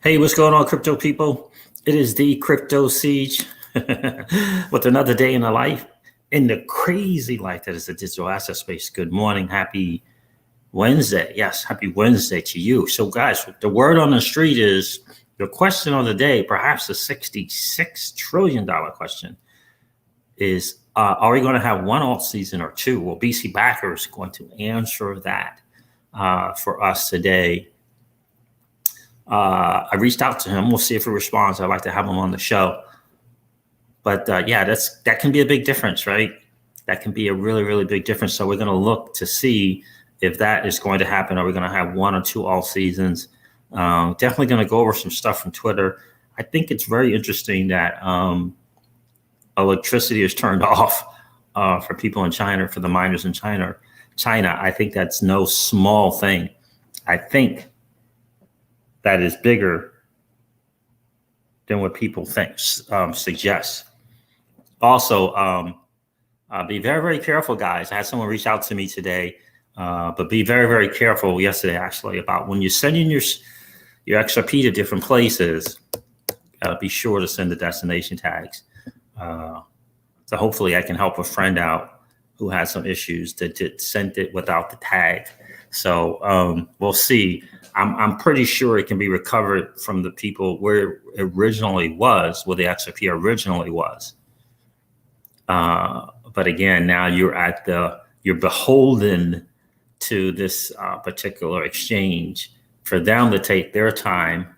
Hey, what's going on, crypto people? It is the Crypto Siege with another day in the life, in the crazy life that is the digital asset space. Good morning. Happy Wednesday. Yes, happy Wednesday to you. So, guys, the word on the street is the question of the day, perhaps the $66 trillion question, is are we going to have one alt season or two? Well, BC Backer is going to answer that for us today. I reached out to him. We'll see if he responds. I'd like to have him on the show. But yeah, that can be a big difference, right? That can be a really, really big difference. So we're going to look to see if that is going to happen. Are we going to have one or two all seasons? Definitely going to go over some stuff from Twitter. I think it's very interesting that electricity is turned off for people in China, for the miners in China. I think that's no small thing. I think that is bigger than what people think suggests. Also, be very, very careful, guys. I had someone reach out to me today, but be very, very careful yesterday, actually, about when you're sending your XRP to different places, be sure to send the destination tags. So hopefully I can help a friend out who had some issues that sent it without the tag. So we'll see. I'm pretty sure it can be recovered from the people where it originally was, where the XRP originally was. But again, now you're beholden to this particular exchange for them to take their time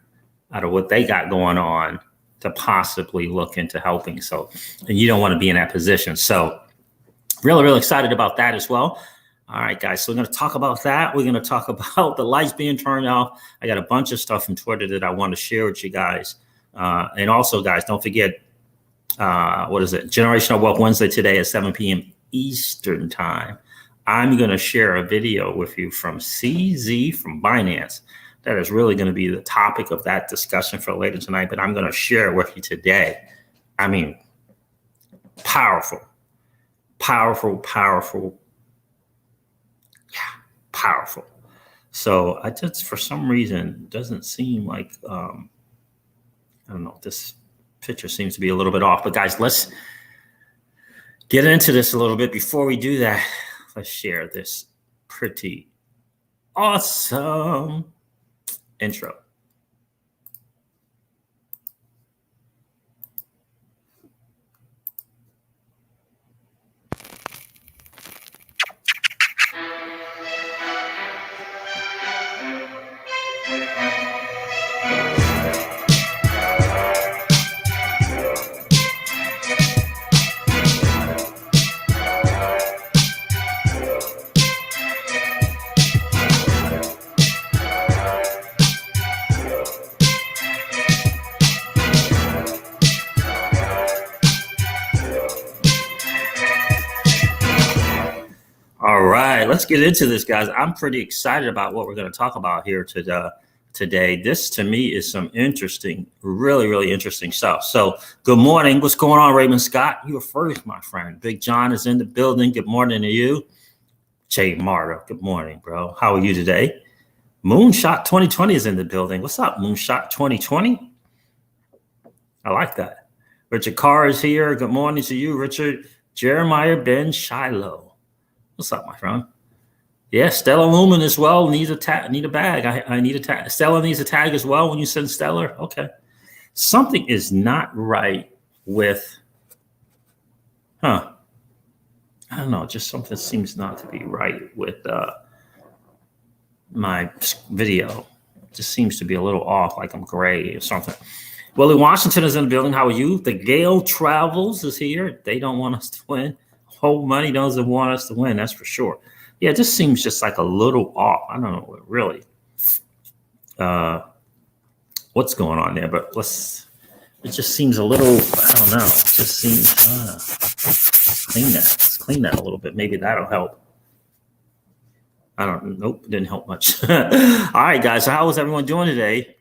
out of what they got going on to possibly look into helping. So, and you don't want to be in that position. So really, really excited about that as well. All right, guys, so we're going to talk about that. We're going to talk about the lights being turned off. I got a bunch of stuff from Twitter that I want to share with you guys. And also, guys, don't forget, what is it? Generational Wealth Wednesday today at 7 p.m. Eastern time. I'm going to share a video with you from CZ from Binance. That is really going to be the topic of that discussion for later tonight, but I'm going to share it with you today. I mean, powerful. So I just, for some reason, doesn't seem like, I don't know, this picture seems to be a little bit off. But guys, let's get into this a little bit. Before we do that, let's share this pretty awesome intro. All right, let's get into this, guys. I'm pretty excited about what we're going to talk about here today. This, to me, is some interesting, really, really interesting stuff. So good morning. What's going on, Raymond Scott? You're first, my friend. Big John is in the building. Good morning to you. Jay Marta, good morning, bro. How are you today? Moonshot 2020 is in the building. What's up, Moonshot 2020? I like that. Richard Carr is here. Good morning to you, Richard. Jeremiah Ben Shiloh. What's up, my friend? Yeah, Stella Lumen as well. Need a bag. I need a tag. Stella needs a tag as well when you send Stellar. Okay. Something is not right with, I don't know. Just something seems not to be right with my video. It just seems to be a little off, like I'm gray or something. Willie Washington is in the building. How are you? The Gale Travels is here. They don't want us to win. Whole money doesn't want us to win, that's for sure. Yeah, it just seems just like a little off. I don't know really what's going on there, but it just seems a little, I don't know. It just seems, clean that. Let's clean that a little bit. Maybe that'll help. Nope, didn't help much. All right, guys, so how is everyone doing today?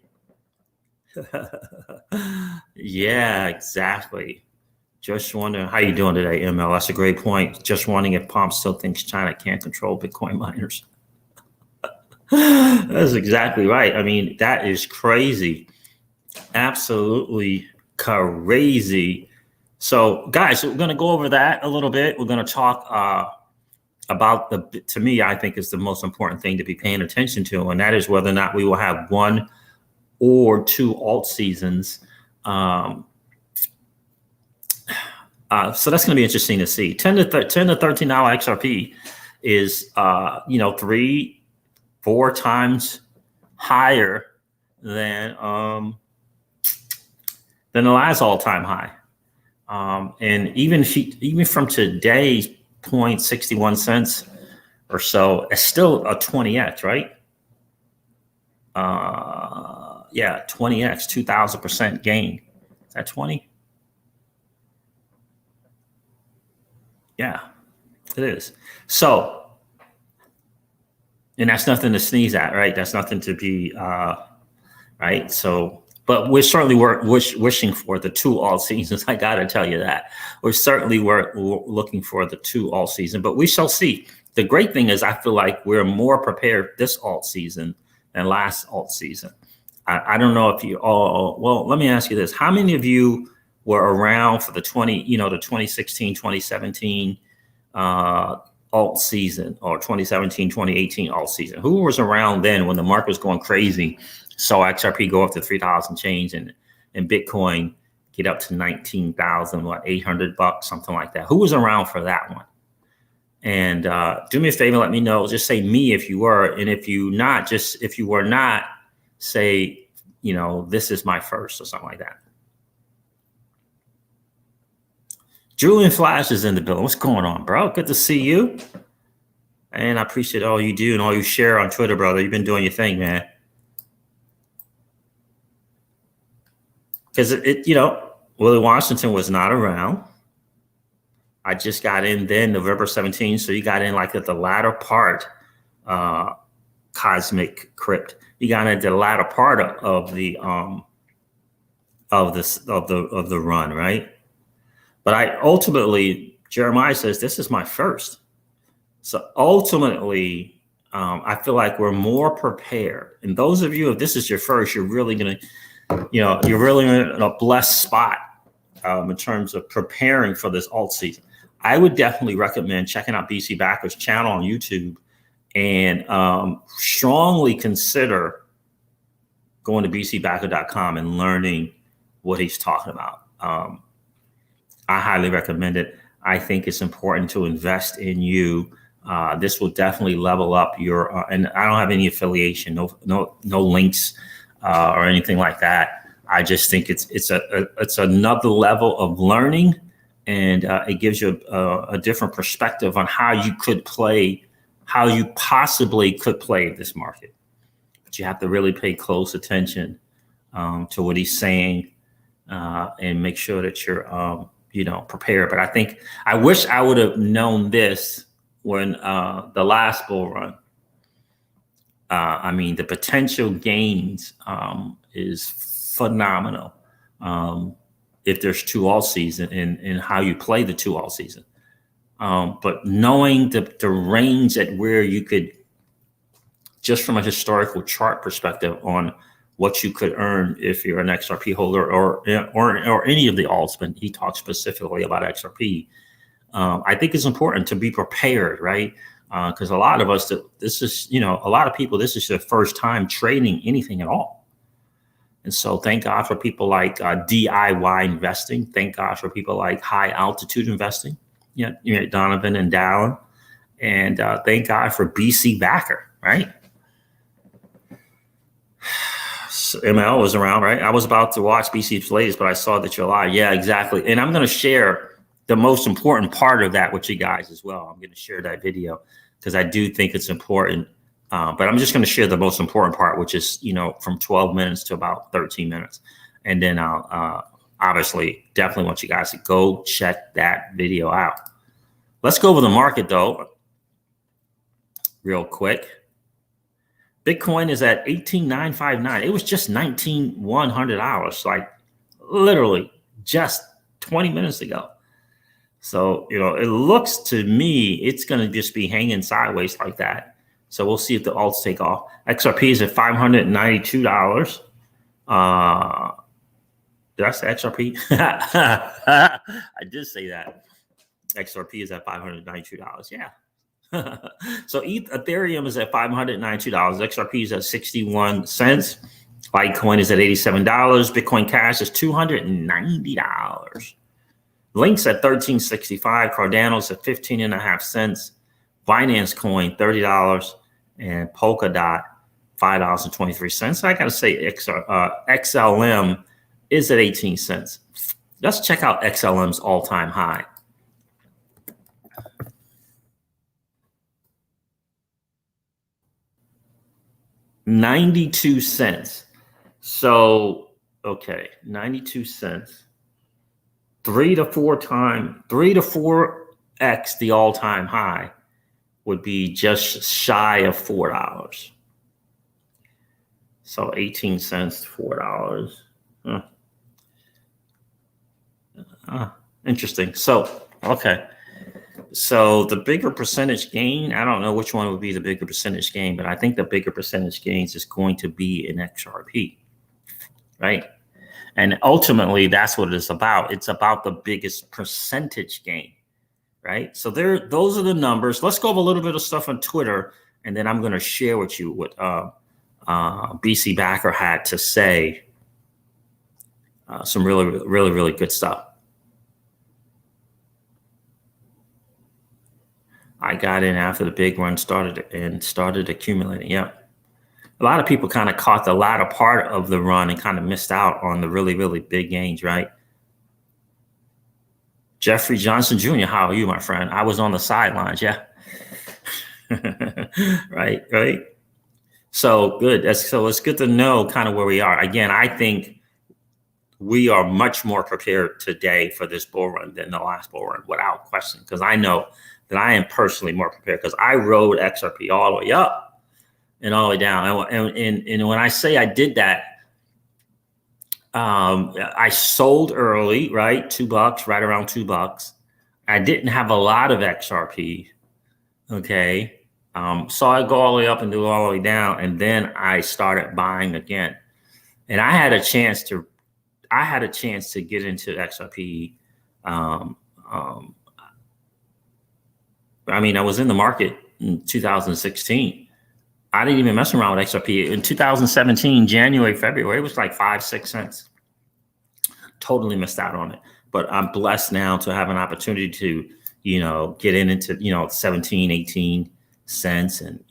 Yeah, exactly. Just wondering how you doing today, ML. That's a great point. Just wondering if Pomp still thinks China can't control Bitcoin miners. That's exactly right. I mean, that is crazy. Absolutely crazy. So, guys, we're going to go over that a little bit. We're going to talk about to me, I think is the most important thing to be paying attention to, and that is whether or not we will have one or two alt seasons. So that's going to be interesting to see. 10 to $13 XRP is, 3-4 times higher than the last all-time high. And even from today's 0.61 cents or so, it's still a 20x, right? 20x, 2,000% gain. Is that 20? Yeah, it is. So, and that's nothing to sneeze at, right? That's nothing to be, right? So, but we're certainly wishing for the two all seasons. I got to tell you that. We're certainly looking for the two all season, but we shall see. The great thing is I feel like we're more prepared this alt season than last alt season. I don't know if you all, well, let me ask you this. How many of you were around for the 2016, 2017 alt season, or 2017, 2018 alt season? Who was around then when the market was going crazy? Saw XRP go up to 3,000 change and Bitcoin get up to 19,000, $800, something like that. Who was around for that one? And do me a favor, let me know. Just say me if you were, and if you were not, say, this is my first or something like that. Julian Flash is in the building. What's going on, bro? Good to see you. And I appreciate all you do and all you share on Twitter, brother. You've been doing your thing, man. Because Willie Washington was not around. I just got in then November 17th. So you got in like at the latter part, Cosmic Crypt. You got into the latter part of the run, right? But ultimately, Jeremiah says, this is my first. So ultimately, I feel like we're more prepared. And those of you, if this is your first, you're really going to, you're really in a blessed spot in terms of preparing for this alt season. I would definitely recommend checking out BC Backer's channel on YouTube and strongly consider going to bcbacker.com and learning what he's talking about. I highly recommend it. I think it's important to invest in you. This will definitely level up your, and I don't have any affiliation, no links or anything like that. I just think it's another level of learning, and it gives you a different perspective on how you possibly could play this market. But you have to really pay close attention to what he's saying and make sure that you're prepared. But I wish I would have known this when the last bull run. The potential gains is phenomenal if there's two all season and how you play the two all season. But knowing the range at where you could, just from a historical chart perspective, on what you could earn if you're an XRP holder or any of the alts, but he talks specifically about XRP. I think it's important to be prepared, right? Because a lot of us, a lot of people, this is their first time trading anything at all. And so thank God for people like DIY investing. Thank God for people like high altitude investing. Donovan and Dallin. And thank God for BC Backer, right? ML was around, right? I was about to watch BC's latest, but I saw that you're live. Yeah, exactly. And I'm going to share the most important part of that with you guys as well. I'm going to share that video because I do think it's important. But I'm just going to share the most important part, which is, from 12 minutes to about 13 minutes. And then I'll obviously definitely want you guys to go check that video out. Let's go over the market, though, real quick. Bitcoin is at 18,959. It was just $19,100, like literally just 20 minutes ago. So, it looks to me it's going to just be hanging sideways like that. So we'll see if the alts take off. XRP is at $592. Did I say XRP? I did say that. XRP is at $592. Yeah. So Ethereum is at $592. XRP is at 61 cents. Litecoin is at $87. Bitcoin Cash is $290. Link's at $13.65. Cardano's at 15.5 cents. Binance Coin $30, and Polkadot $5.23. I gotta say, XLM is at 18 cents. Let's check out XLM's all-time high. $0.92. So, okay, 92 cents. 3 to 4x the all-time high would be just shy of $4. So 18 cents, $4. Interesting. So, okay. So the bigger percentage gain, I don't know which one would be the bigger percentage gain, but I think the bigger percentage gains is going to be in XRP, right? And ultimately, that's what it's about. It's about the biggest percentage gain, right? So those are the numbers. Let's go over a little bit of stuff on Twitter, and then I'm going to share with you what BC Backer had to say. Some really good stuff. I got in after the big run started accumulating. Yeah. A lot of people kind of caught the latter part of the run and kind of missed out on the really big gains, right? Jeffrey Johnson Jr., how are you, my friend? I was on the sidelines, yeah. Right. So good. So it's good to know kind of where we are. Again, I think we are much more prepared today for this bull run than the last bull run, without question, because I know that I am personally more prepared because I rode XRP all the way up and all the way down. And when I say I did that, I sold early, right? $2, right around $2. I didn't have a lot of XRP. Okay. Saw it go all the way up and do all the way down. And then I started buying again. And I had a chance to get into XRP. I mean, I was in the market in 2016. I didn't even mess around with XRP. In 2017, January, February, it was like 5-6 cents. Totally missed out on it. But I'm blessed now to have an opportunity to, get into, 17, 18 cents and,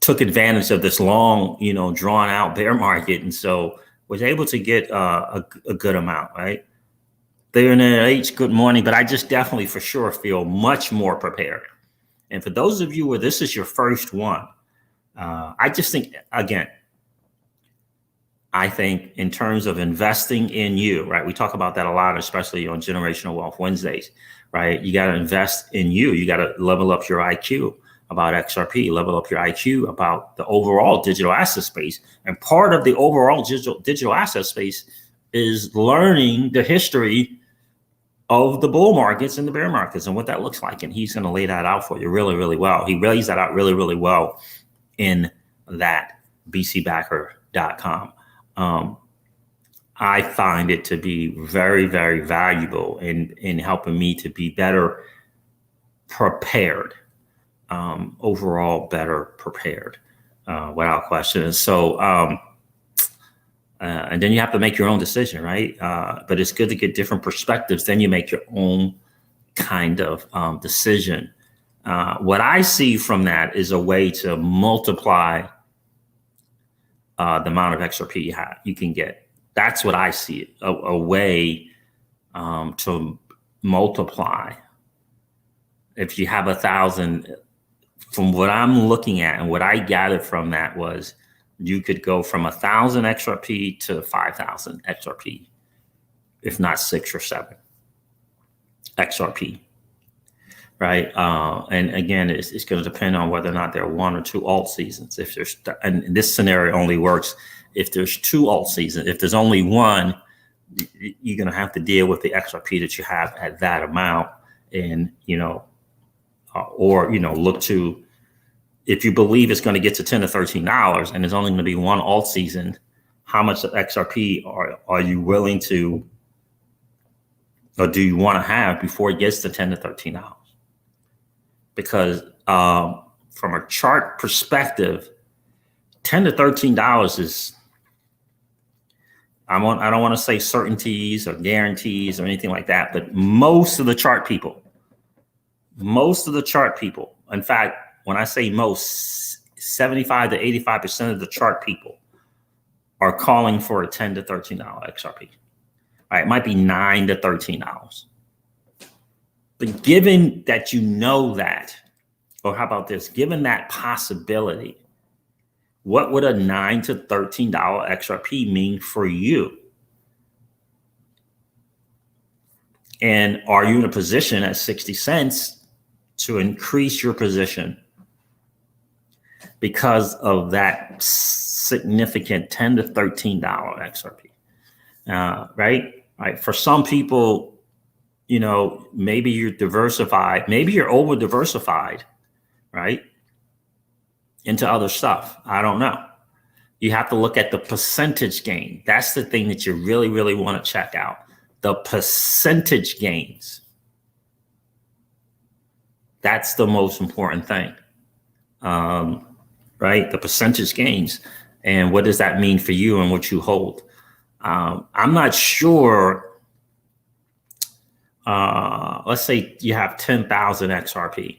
took advantage of this long, drawn out bear market. And so was able to get a good amount, right? There in H, good morning. But I just definitely for sure feel much more prepared. And for those of you where this is your first one, I just think, again, I think in terms of investing in you, right? We talk about that a lot, especially on Generational Wealth Wednesdays, right? You got to invest in you. You got to level up your IQ about XRP, level up your IQ about the overall digital asset space. And part of the overall digital asset space is learning the history of the bull markets and the bear markets and what that looks like. And he's going to lay that out for you really well. He lays that out really well in that bcbacker.com. I find it to be very valuable in helping me to be better prepared, overall better prepared, without question. And so, and then you have to make your own decision, right? But it's good to get different perspectives. Then you make your own kind of decision. What I see from that is a way to multiply the amount of XRP you can get. That's what I see, a way to multiply. If you have 1,000, from what I'm looking at and what I gathered from that was you could go from 1,000 XRP to 5,000 XRP, if not 6 or 7 XRP, right? And again, it's going to depend on whether or not there are 1 or 2 alt seasons. If there's, and this scenario only works if there's 2 alt seasons. If there's only 1, you're going to have to deal with the XRP that you have at that amount, and or look to, if you believe it's going to get to $10 or $13 and there's only going to be 1 alt season, how much of XRP are you willing to, or do you want to have before it gets to $10 to $13? Because from a chart perspective, $10 to $13 is, I don't want to say certainties or guarantees or anything like that, but most of the chart people, in fact, when I say most, 75 to 85% of the chart people are calling for a $10 to $13 XRP. All right, it might be $9 to $13. But given that you know that, or how about this, given that possibility, what would a $9 to $13 XRP mean for you? And are you in a position at 60 cents to increase your position because of that significant $10 to $13 XRP? Right? For some people, you know, maybe you're diversified, maybe you're over diversified, right, into other stuff. I don't know. You have to look at the percentage gain. That's the thing that you really, really want to check out. The percentage gains. That's the most important thing, right? The percentage gains. And what does that mean for you and what you hold? I'm not sure. Let's say you have 10,000 XRP.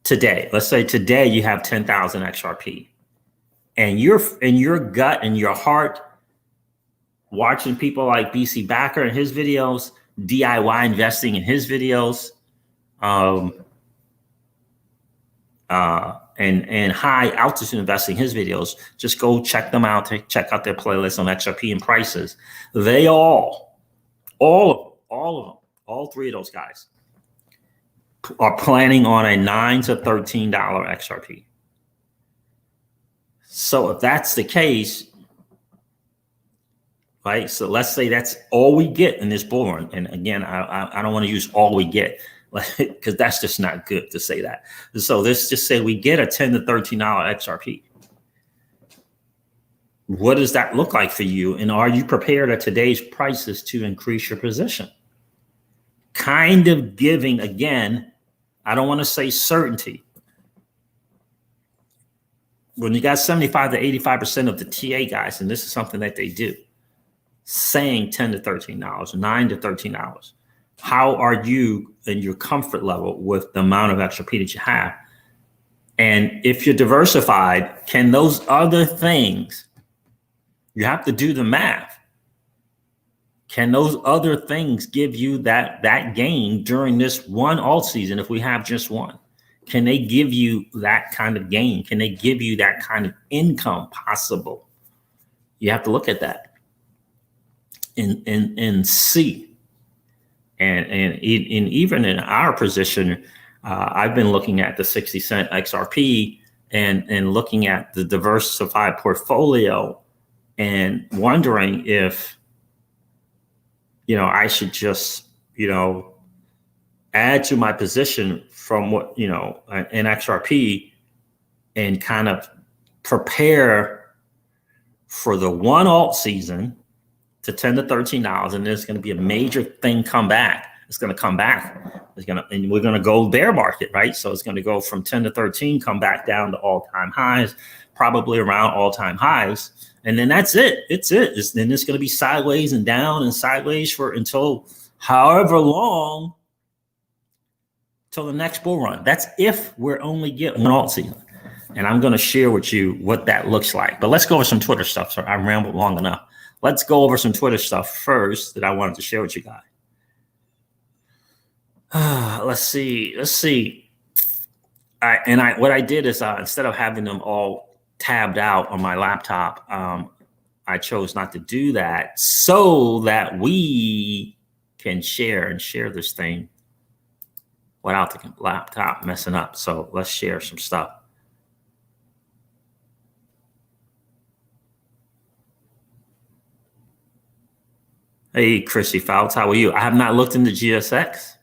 Today, let's say today you have 10,000 XRP, and you're in your gut and your heart watching people like BC Backer in his videos, DIY investing in his videos, and high altitude investing in his videos. Just go check them out. Check out their playlist on XRP and prices. They all of them, all three of those guys are planning on a $9 to $13 XRP. So if that's the case, right? So let's say that's all we get in this bull run. And again, I don't want to use all we get, because that's just not good to say that. So let's just say we get a $10 to $13 XRP. What does that look like for you? And are you prepared at today's prices to increase your position? Kind of giving, again, I don't want to say certainty. When you got 75 to 85% of the TA guys, and this is something that they do, saying $10 to $13, $9 to $13, how are you in your comfort level with the amount of XRP that you have? And if you're diversified, can those other things, you have to do the math. Can those other things give you that gain during this one alt season if we have just one? Can they give you that kind of gain? Can they give you that kind of income possible? You have to look at that and see. And even in our position, I've been looking at the 60 cent XRP and looking at the diversified portfolio and wondering if, you know, I should just, you know, add to my position from what, you know, an XRP and kind of prepare for the one alt season to $10 to $13. And there's going to be a major thing come back. It's going to come back. And we're going to go bear market, right? So it's going to go from 10 to 13, come back down to all-time highs, probably around all-time highs. And then that's it. Then it's going to be sideways and down and sideways for until however long till the next bull run. That's if we're only getting one alt season. And I'm going to share with you what that looks like. But let's go over some Twitter stuff. So I rambled long enough. Let's go over some Twitter stuff first that I wanted to share with you guys. Let's see. What I did is instead of having them all tabbed out on my laptop, I chose not to do that so that we can share this thing without the laptop messing up. So let's share some stuff. Hey, Chrissy Fouts, how are you? I have not looked into GSX.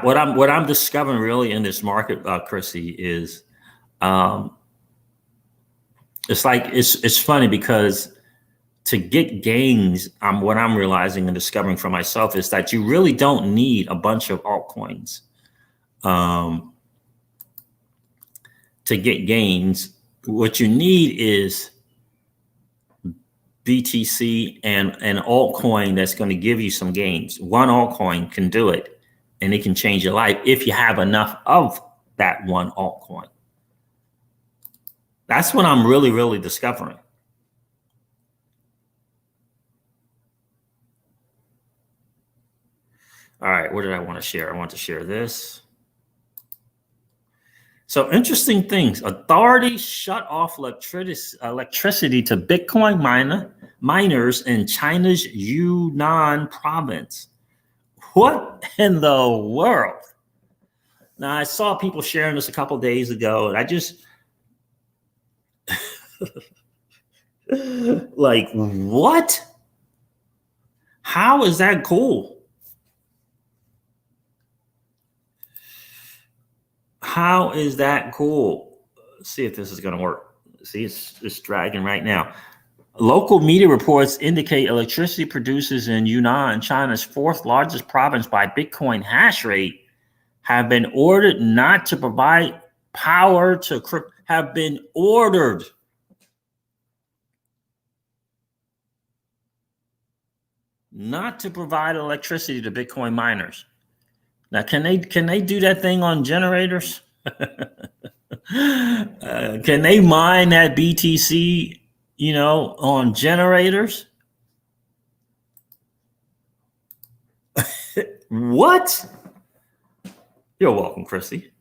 What I'm discovering really in this market, Chrissy, is It's like it's funny because to get gains, what I'm realizing and discovering for myself is that you really don't need a bunch of altcoins um, to get gains. What you need is BTC and an altcoin that's going to give you some gains. One altcoin can do it, and it can change your life if you have enough of that one altcoin. That's what I'm really, really discovering. All right, what did I want to share? I want to share this. So interesting things. Authorities shut off electricity to Bitcoin miners in China's Yunnan province. What in the world? Now, I saw people sharing this a couple days ago, and I just like, what? How is that cool? How is that cool? Let's see if this is going to work. See, it's dragging right now. Local media reports indicate electricity producers in Yunnan, China's fourth largest province by Bitcoin hash rate, have been ordered not to provide power to have been ordered not to provide electricity to Bitcoin miners. Now, can they do that thing on generators? Can they mine that BTC, on generators? What? You're welcome, Chrissy.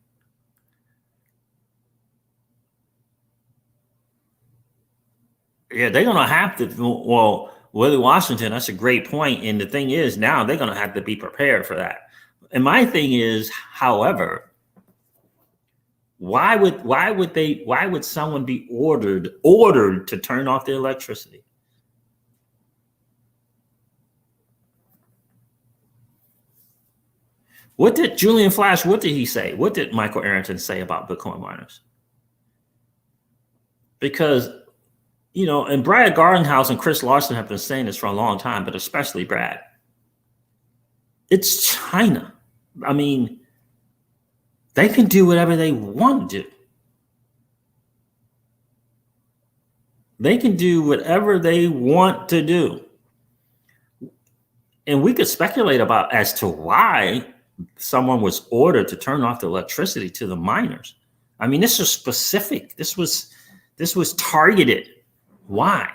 Yeah, they're gonna have to. Well, Willie Washington, that's a great point. And the thing is, now they're gonna have to be prepared for that. And my thing is, however, why would someone be ordered to turn off the electricity? What did Julian Flash, what did he say? What did Michael Arrington say about Bitcoin miners? Because, and Brad Gardenhouse and Chris Larson have been saying this for a long time, but especially Brad. It's China. I mean, they can do whatever they want to do. They can do whatever they want to do. And we could speculate about as to why someone was ordered to turn off the electricity to the miners. I mean, this was specific. This was targeted. Why?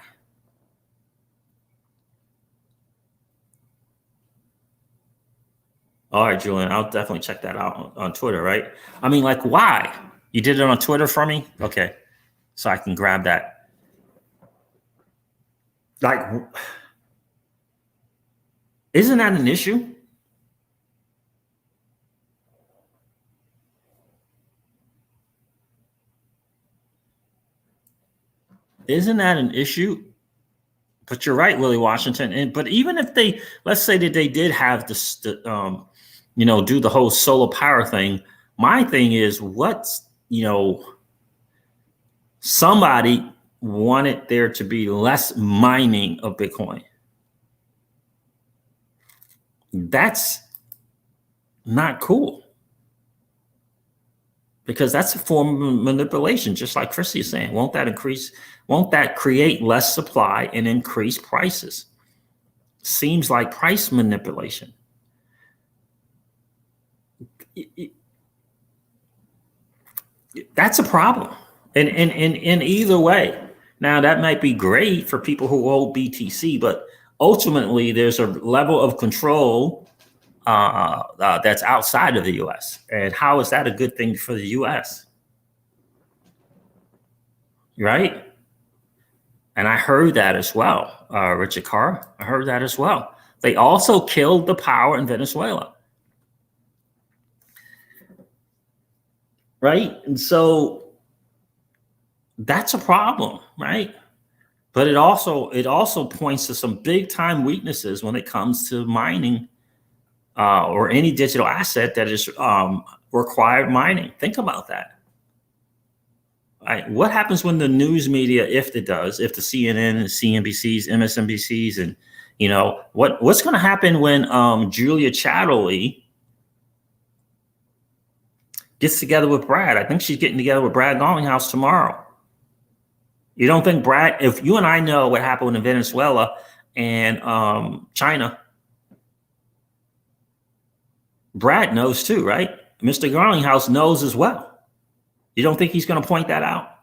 All right, Julian, I'll definitely check that out on Twitter, right? I mean, like, why? You did it on Twitter for me? Okay. So I can grab that. Like, isn't that an issue? Isn't that an issue? But you're right, Willie Washington. But even if let's say that they did have this, do the whole solar power thing. My thing is, somebody wanted there to be less mining of Bitcoin. That's not cool. Because that's a form of manipulation, just like Chrissy is saying. Won't that create less supply and increase prices? Seems like price manipulation. That's a problem. And in either way. Now, that might be great for people who hold BTC, but ultimately there's a level of control that's outside of the U.S. And how is that a good thing for the U.S.? Right? And I heard that as well, Richard Carr. I heard that as well. They also killed the power in Venezuela. Right? And so that's a problem, right? But it also points to some big time weaknesses when it comes to mining or any digital asset that is required mining. Think about that. what happens when the news media, if it does, if the CNN, CNBCs, MSNBCs, and what's going to happen when Julia Chatterley gets together with Brad? I think she's getting together with Brad Garlinghouse tomorrow. You don't think Brad, if you and I know what happened in Venezuela and China, Brad knows too, right? Mr. Garlinghouse knows as well. You don't think he's going to point that out?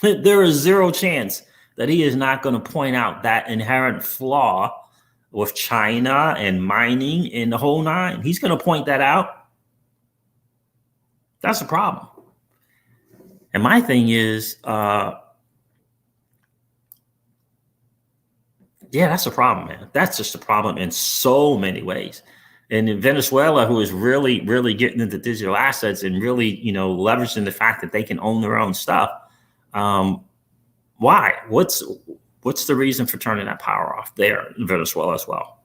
There is zero chance that he is not going to point out that inherent flaw with China and mining and the whole nine. He's going to point that out. That's a problem. And my thing is, yeah, that's a problem, man. That's just a problem in so many ways. And in Venezuela, who is really, really getting into digital assets and really, leveraging the fact that they can own their own stuff. Why? What's the reason for turning that power off there in Venezuela as well?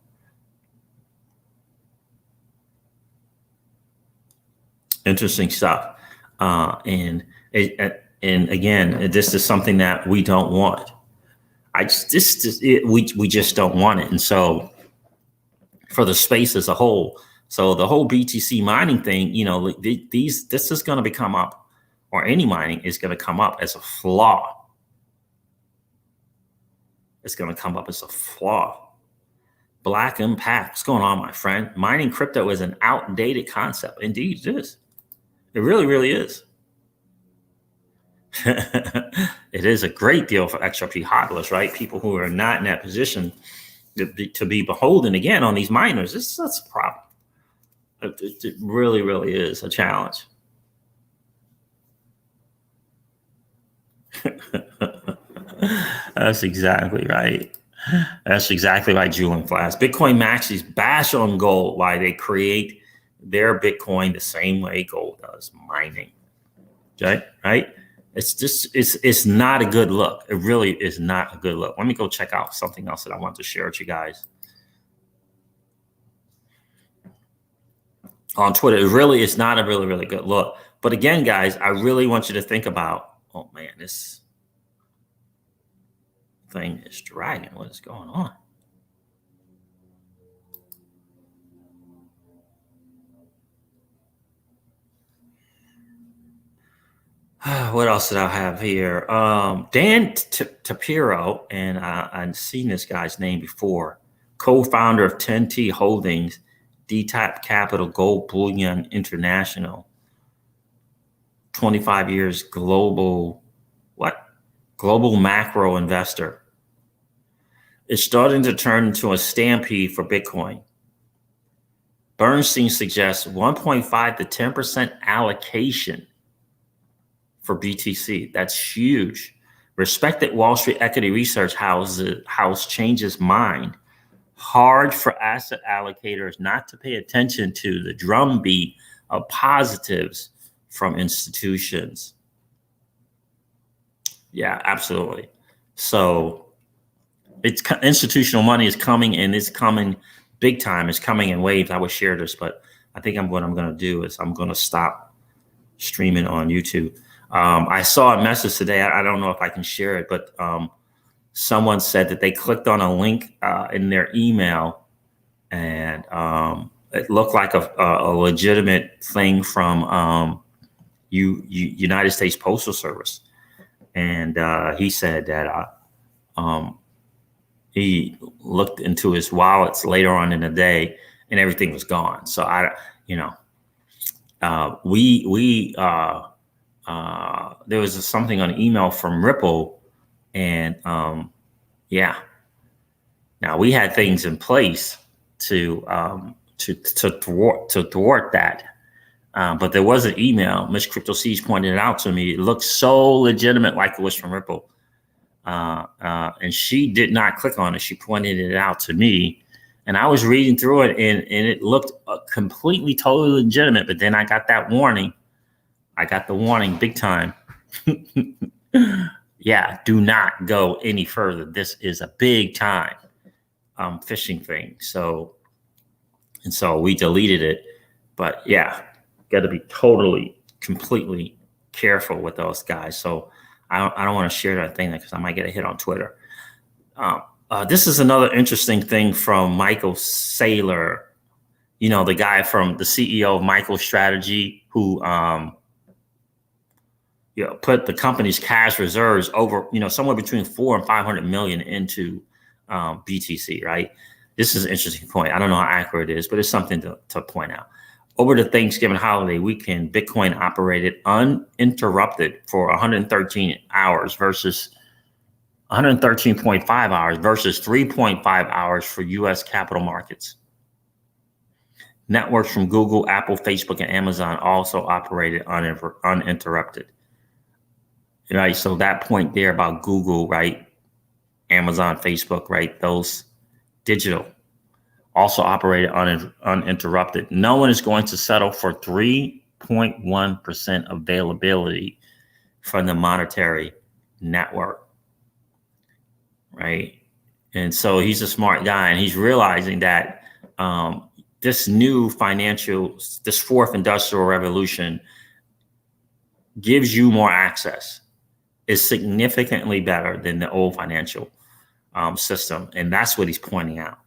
Interesting stuff. And again, this is something that we don't want. We just don't want it. And so for the space as a whole, so the whole BTC mining thing, this is going to become up, or any mining is going to come up as a flaw. It's going to come up as a flaw. Black impact. What's going on, my friend? Mining crypto is an outdated concept. Indeed, it is. It really, really is. It is a great deal for XRP hodlers, right? People who are not in that position to be beholden again on these miners. That's a problem. It really, really is a challenge. That's exactly right. That's exactly right, Julian Flash. Bitcoin maxis bash on gold while they create their Bitcoin the same way gold does, mining. Okay, right? It's not a good look. It really is not a good look. Let me go check out something else that I want to share with you guys. On Twitter, it really is not a really, really good look. But again, guys, I really want you to think about, oh man, this thing is dragging. What is going on? What else did I have here? Dan Tapiro, and I've seen this guy's name before, co-founder of 10T Holdings, DTAP Capital Gold Bullion International, 25 years global macro investor. It's starting to turn into a stampede for Bitcoin. Bernstein suggests 1.5 to 10% allocation for BTC. That's huge. Respected Wall Street equity research house changes mind. Hard for asset allocators not to pay attention to the drumbeat of positives from institutions. Yeah, absolutely. So it's institutional money is coming, and it's coming big time. It's coming in waves. I would share this, but I think what I'm going to do is I'm going to stop streaming on YouTube. I saw a message today. I don't know if I can share it, but someone said that they clicked on a link in their email, and it looked like a legitimate thing from United States Postal Service. And he said that he looked into his wallets later on in the day, and everything was gone. So there was something on email from Ripple, and yeah. Now we had things in place to thwart that, but there was an email. Miss Crypto Siege pointed it out to me. It looked so legitimate, like it was from Ripple, and she did not click on it. She pointed it out to me, and I was reading through it, and it looked completely, totally legitimate. But then I got that warning. I got the warning big time. Yeah, do not go any further. This is a big time phishing thing. So we deleted it. But yeah, got to be totally, completely careful with those guys. So I don't want to share that thing because I might get a hit on Twitter. This is another interesting thing from Michael Saylor, you know, the guy from the CEO of MicroStrategy who put the company's cash reserves over, somewhere between 400 and 500 million into BTC, right? This is an interesting point. I don't know how accurate it is, but it's something to point out. Over the Thanksgiving holiday weekend, Bitcoin operated uninterrupted for 113 hours versus 113.5 hours versus 3.5 hours for U.S. capital markets. Networks from Google, Apple, Facebook, and Amazon also operated uninterrupted. Right, so that point there about Google, right, Amazon, Facebook, right, those digital also operated uninterrupted. No one is going to settle for 3.1% availability from the monetary network, right? And so he's a smart guy, and he's realizing that this fourth industrial revolution gives you more access, is significantly better than the old financial system. And that's what he's pointing out.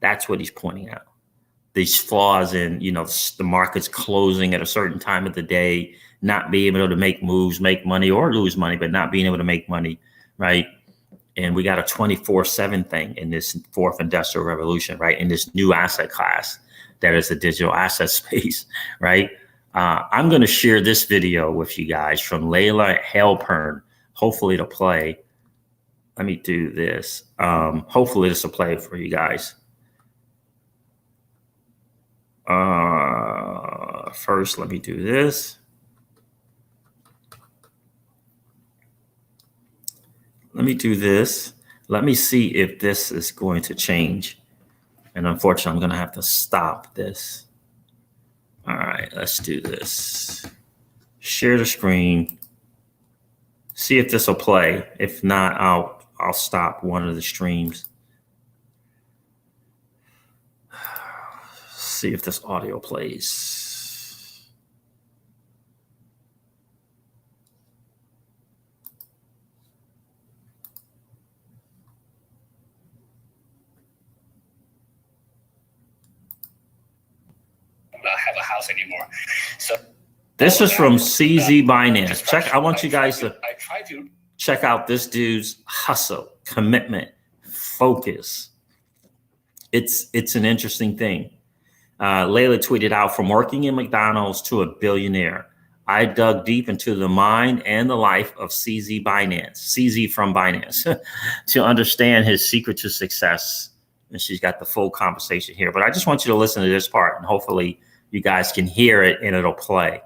That's what he's pointing out. These flaws in, the markets closing at a certain time of the day, not being able to make moves, make money or lose money, but not being able to make money, right? And we got a 24/7 thing in this fourth industrial revolution, right? In this new asset class that is the digital asset space, right? I'm going to share this video with you guys from Layla Halpern. Hopefully it'll play. Let me do this. Hopefully this will play for you guys. First, let me do this. Let me do this. Let me see if this is going to change. And unfortunately, I'm going to have to stop this. All right, let's do this. Share the screen. See if this will play. If not, I'll stop one of the streams. See if this audio plays. Have a house anymore. So this is from CZ Binance. I want you guys to check out this dude's hustle, commitment, focus. It's an interesting thing. Layla tweeted out, from working in McDonald's to a billionaire, I dug deep into the mind and the life of CZ from Binance, to understand his secret to success. And she's got the full conversation here. But I just want you to listen to this part, and hopefully you guys can hear it and it'll play.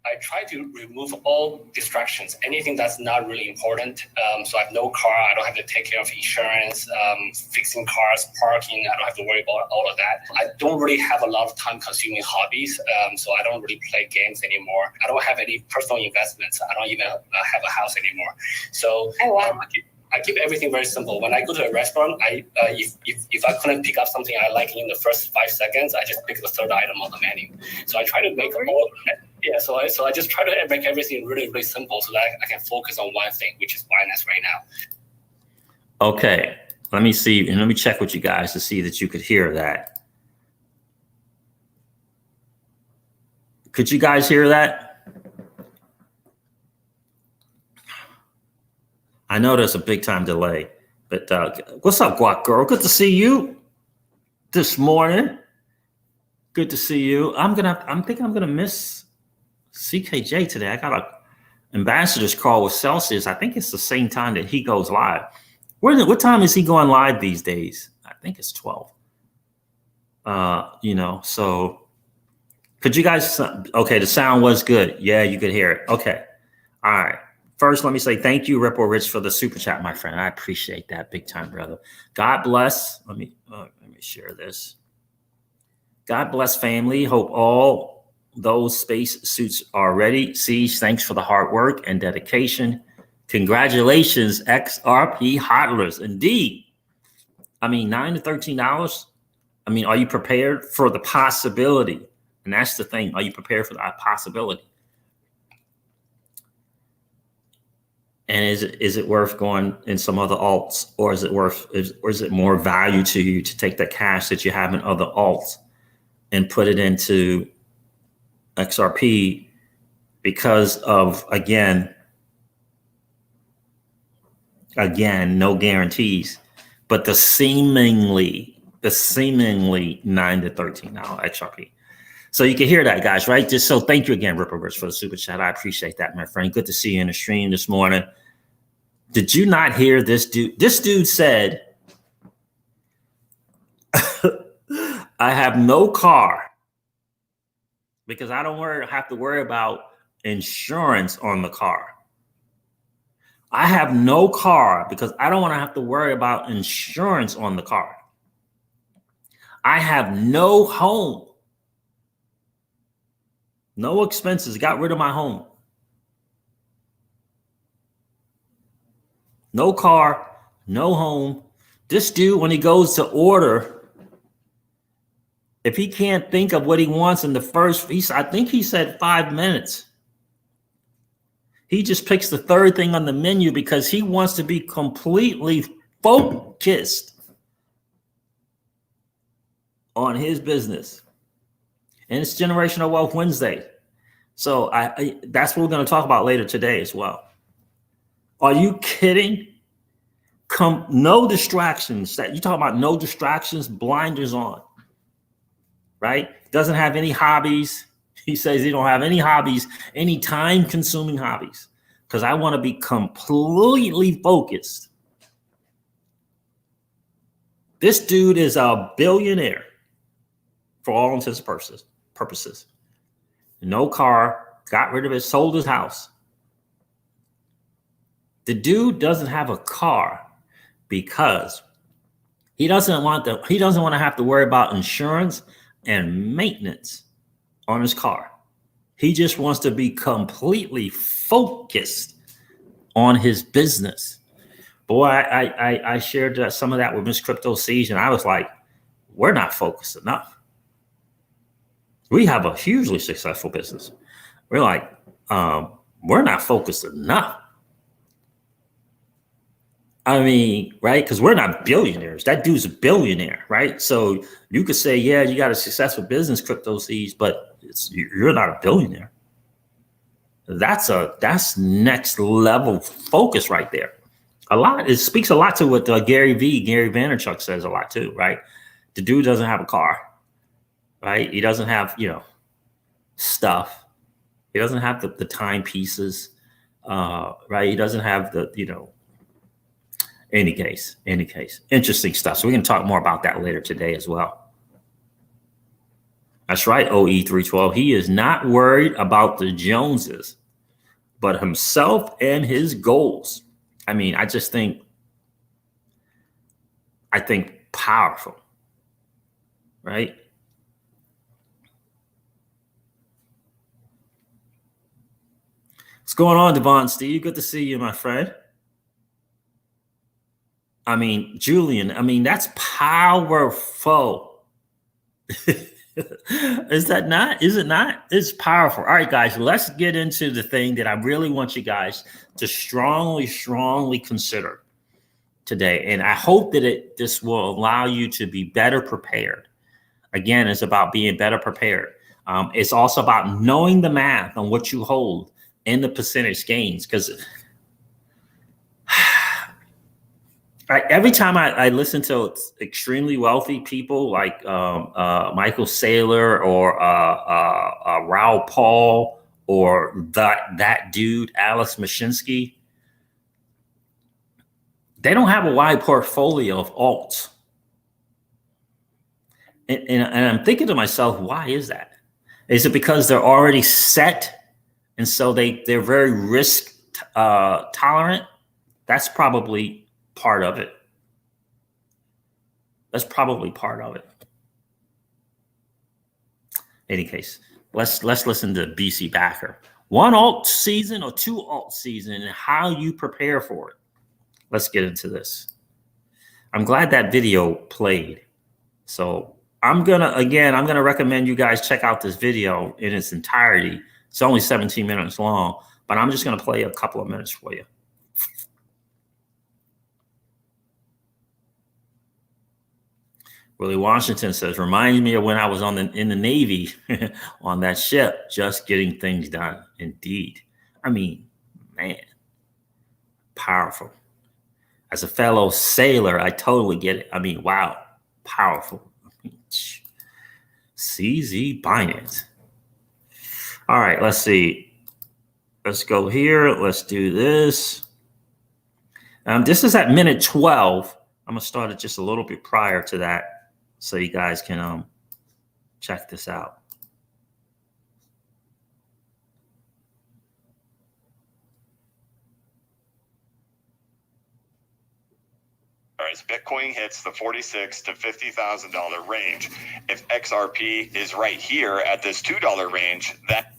I try to remove all distractions, anything that's not really important. So I have no car. I don't have to take care of insurance, fixing cars, parking. I don't have to worry about all of that. I don't really have a lot of time-consuming hobbies, so I don't really play games anymore. I don't have any personal investments. I don't even have a house anymore. So I keep everything very simple. When I go to a restaurant, if I couldn't pick up something I like in the first 5 seconds, I just pick the third item on the menu. So I try to make so I just try to make everything really, really simple so that I can focus on one thing, which is Binance right now. Okay, let me see, and let me check with you guys to see that you could hear that. Could you guys hear that? I know there's a big time delay, but what's up, Guac Girl? Good to see you this morning. Good to see you. I'm thinking I'm gonna miss CKJ today. I got a ambassador's call with Celsius. I think it's the same time that he goes live. What time is he going live these days? I think it's 12. So could you guys? Okay, the sound was good. Yeah, you could hear it. Okay, all right. First, let me say thank you, Ripple Rich, for the super chat, my friend. I appreciate that big time, brother. God bless. Let me share this. God bless, family. Hope all those space suits are ready. Siege, thanks for the hard work and dedication. Congratulations, XRP hodlers. Indeed. I mean, $9 to $13. I mean, are you prepared for the possibility? And that's the thing. Are you prepared for that possibility? And is it worth going in some other alts, or is it more value to you to take the cash that you have in other alts and put it into XRP because of, again, no guarantees, but the seemingly 9 to 13 now XRP. So you can hear that, guys, right? Just so thank you again, Ripperverse, for the super chat. I appreciate that, my friend. Good to see you in the stream this morning. Did you not hear this dude? This dude said, I have no car because I don't have to worry about insurance on the car. I have no car because I don't want to have to worry about insurance on the car. I have no home. No expenses. Got rid of my home. No car, no home. This dude, when he goes to order, if he can't think of what he wants in the first, I think he said 5 minutes. He just picks the third thing on the menu because he wants to be completely focused on his business. And it's Generational Wealth Wednesday. So that's what we're going to talk about later today as well. Are you kidding? No distractions. You talk about no distractions, blinders on, right? Doesn't have any hobbies. He says he don't have any hobbies, any time-consuming hobbies, because I want to be completely focused. This dude is a billionaire for all intents and purposes. No car, got rid of it, sold his house. The dude doesn't have a car because he doesn't want to have to worry about insurance and maintenance on his car. He just wants to be completely focused on his business. Boy, I shared some of that with Miss Crypto Siege, and I was like, we're not focused enough. We have a hugely successful business. We're like, we're not focused enough. I mean, right? Because we're not billionaires. That dude's a billionaire, right? So you could say, yeah, you got a successful business, Crypto Seeds, but you're not a billionaire. That's next level focus right there. It speaks a lot to what Gary Vaynerchuk says a lot too, right? The dude doesn't have a car, right? He doesn't have, stuff. He doesn't have the timepieces, right? He doesn't have the, any case, interesting stuff. So we're going to talk more about that later today as well. That's right, OE312. He is not worried about the Joneses, but himself and his goals. I mean, I think powerful, right? What's going on, Devon Steve? Good to see you, my friend. I mean, Julian, that's powerful. Is that not? Is it not? It's powerful. All right, guys, let's get into the thing that I really want you guys to strongly consider today. And I hope that this will allow you to be better prepared. Again, it's about being better prepared. It's also about knowing the math on what you hold and the percentage gains, because every time I listen to extremely wealthy people like Michael Saylor or Raoul Paul or that dude, Alex Mashinsky, they don't have a wide portfolio of alts. And I'm thinking to myself, why is that? Is it because they're already set and so they're very risk tolerant? That's probably part of it. That's probably part of it. In any case, let's listen to BC Backer. One alt season or two alt season and how you prepare for it. Let's get into this. I'm glad that video played. So I'm gonna recommend you guys check out this video in its entirety. It's only 17 minutes long, but I'm just gonna play a couple of minutes for you. Willie Washington says, reminds me of when I was in the Navy on that ship, just getting things done. Indeed. I mean, man, powerful. As a fellow sailor, I totally get it. I mean, wow, powerful. I mean, CZ Binance. All right, let's see. Let's go here. Let's do this. This is at minute 12. I'm going to start it just a little bit prior to that so you guys can check this out. As Bitcoin hits the $46,000 to $50,000 range, if XRP is right here at this $2 range, that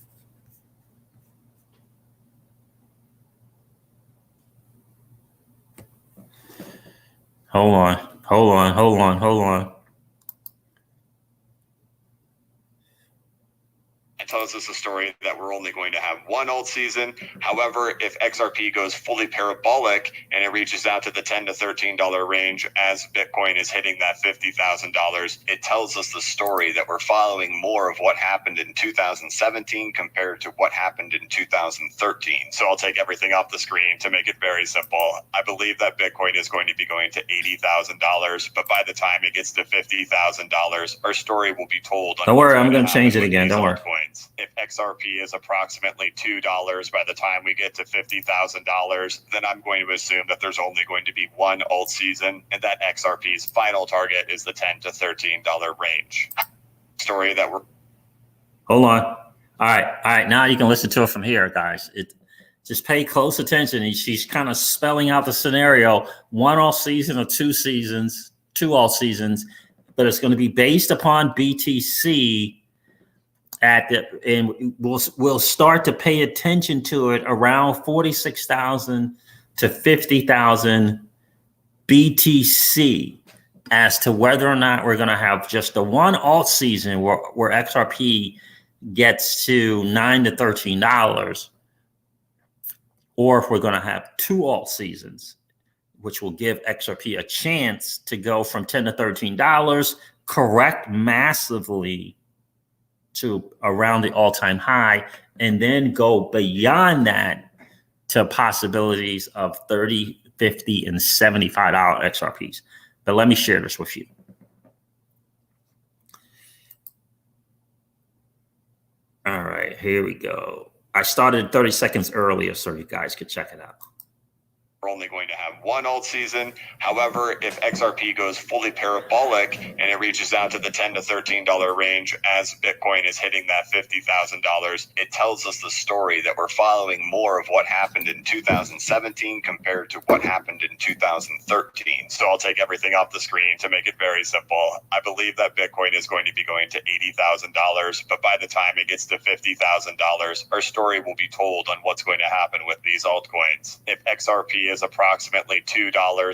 Hold on. it tells us a story that we're only going to have one alt season. However, if XRP goes fully parabolic and it reaches out to the $10 to $13 range as Bitcoin is hitting that $50,000, it tells us the story that we're following more of what happened in 2017 compared to what happened in 2013. So I'll take everything off the screen to make it very simple. I believe that Bitcoin is going to be going to $80,000, but by the time it gets to $50,000, our story will be told. Don't worry, I'm going to change it again. Don't worry. If XRP is approximately $2 by the time we get to $50,000, then I'm going to assume that there's only going to be one alt season, and that XRP's final target is the $10 to $13 range. Story that we're. Hold on. All right. Now you can listen to it from here, guys. Just pay close attention. She's kind of spelling out the scenario: one alt season or 2 seasons, 2 alt seasons, but it's going to be based upon BTC. And we'll start to pay attention to it around 46,000 to 50,000 BTC as to whether or not we're going to have just the one alt season where XRP gets to $9 to $13, or if we're going to have 2 alt seasons, which will give XRP a chance to go from $10 to $13, correct massively to around the all-time high, and then go beyond that to possibilities of $30, $50, and $75 XRPs. But let me share this with you. All right, here we go. I started 30 seconds earlier so you guys could check it out. We're only going to have one alt season. However, if XRP goes fully parabolic and it reaches out to the $10 to $13 range as Bitcoin is hitting that $50,000, it tells us the story that we're following more of what happened in 2017 compared to what happened in 2013. So I'll take everything off the screen to make it very simple. I believe that Bitcoin is going to be going to $80,000, but by the time it gets to $50,000, our story will be told on what's going to happen with these altcoins. If XRP is approximately $2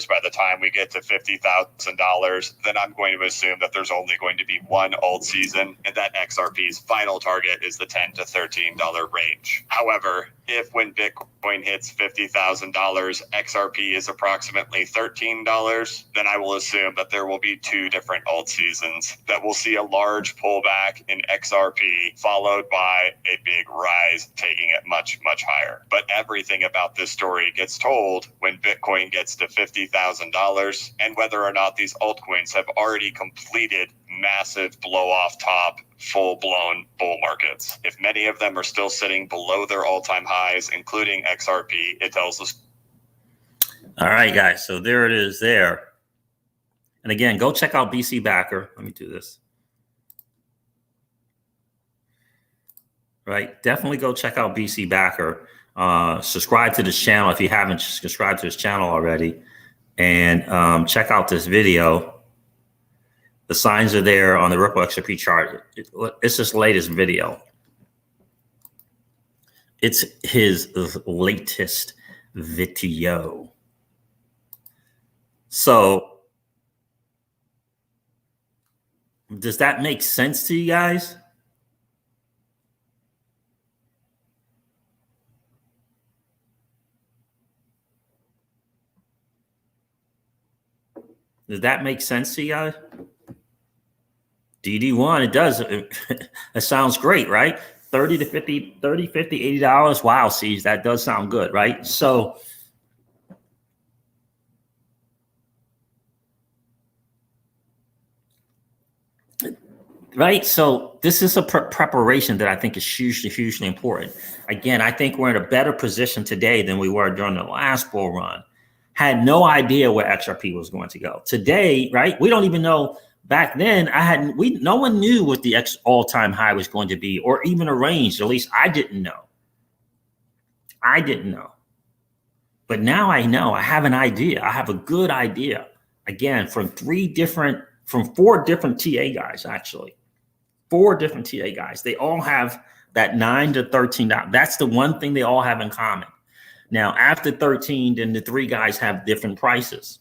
by the time we get to $50,000, then I'm going to assume that there's only going to be one alt season, and that XRP's final target is the $10 to $13 range. However, if when Bitcoin hits $50,000, XRP is approximately $13, then I will assume that there will be 2 different alt seasons, that we'll see a large pullback in XRP followed by a big rise, taking it much, much higher. But everything about this story gets told when Bitcoin gets to $50,000, and whether or not these altcoins have already completed massive blow off top, full-blown bull markets. If many of them are still sitting below their all-time highs, including XRP, it tells us. All right, guys. So there it is there. And again, go check out BC Backer. Let me do this. Right. Definitely go check out BC Backer. Subscribe to this channel if you haven't subscribed to this channel already. And check out this video. The signs are there on the Ripple XRP chart. It's his latest video. It's his latest video. So, does that make sense to you guys? Does that make sense to you guys? DD1, it does. It sounds great, right? 30 to 50, 30, 50, $80. Wow, sees that does sound good, right? So right. So this is a preparation that I think is hugely, hugely important. Again, I think we're in a better position today than we were during the last bull run. Had no idea where XRP was going to go. Today, right? We don't even know. Back then, no one knew what the all-time high was going to be, or even a range. At least I didn't know. I didn't know. But now I know. I have an idea. I have a good idea. Again, from four different TA guys, actually. 4 different TA guys. They all have that $9 to $13. That's the one thing they all have in common. Now, after 13, then the 3 guys have different prices.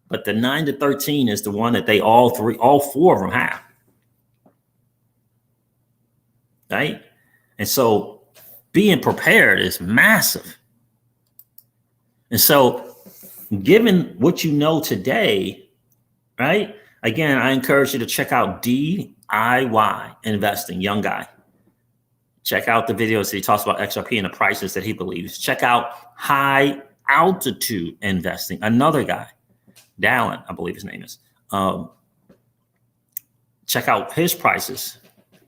But the 9 to 13 is the one that they all 4 of them have. Right? And so being prepared is massive. And so given what you know today, right? Again, I encourage you to check out DIY investing, young guy. Check out the videos that he talks about XRP and the prices that he believes. Check out high altitude investing, another guy. Dallin, I believe his name is. Check out his prices,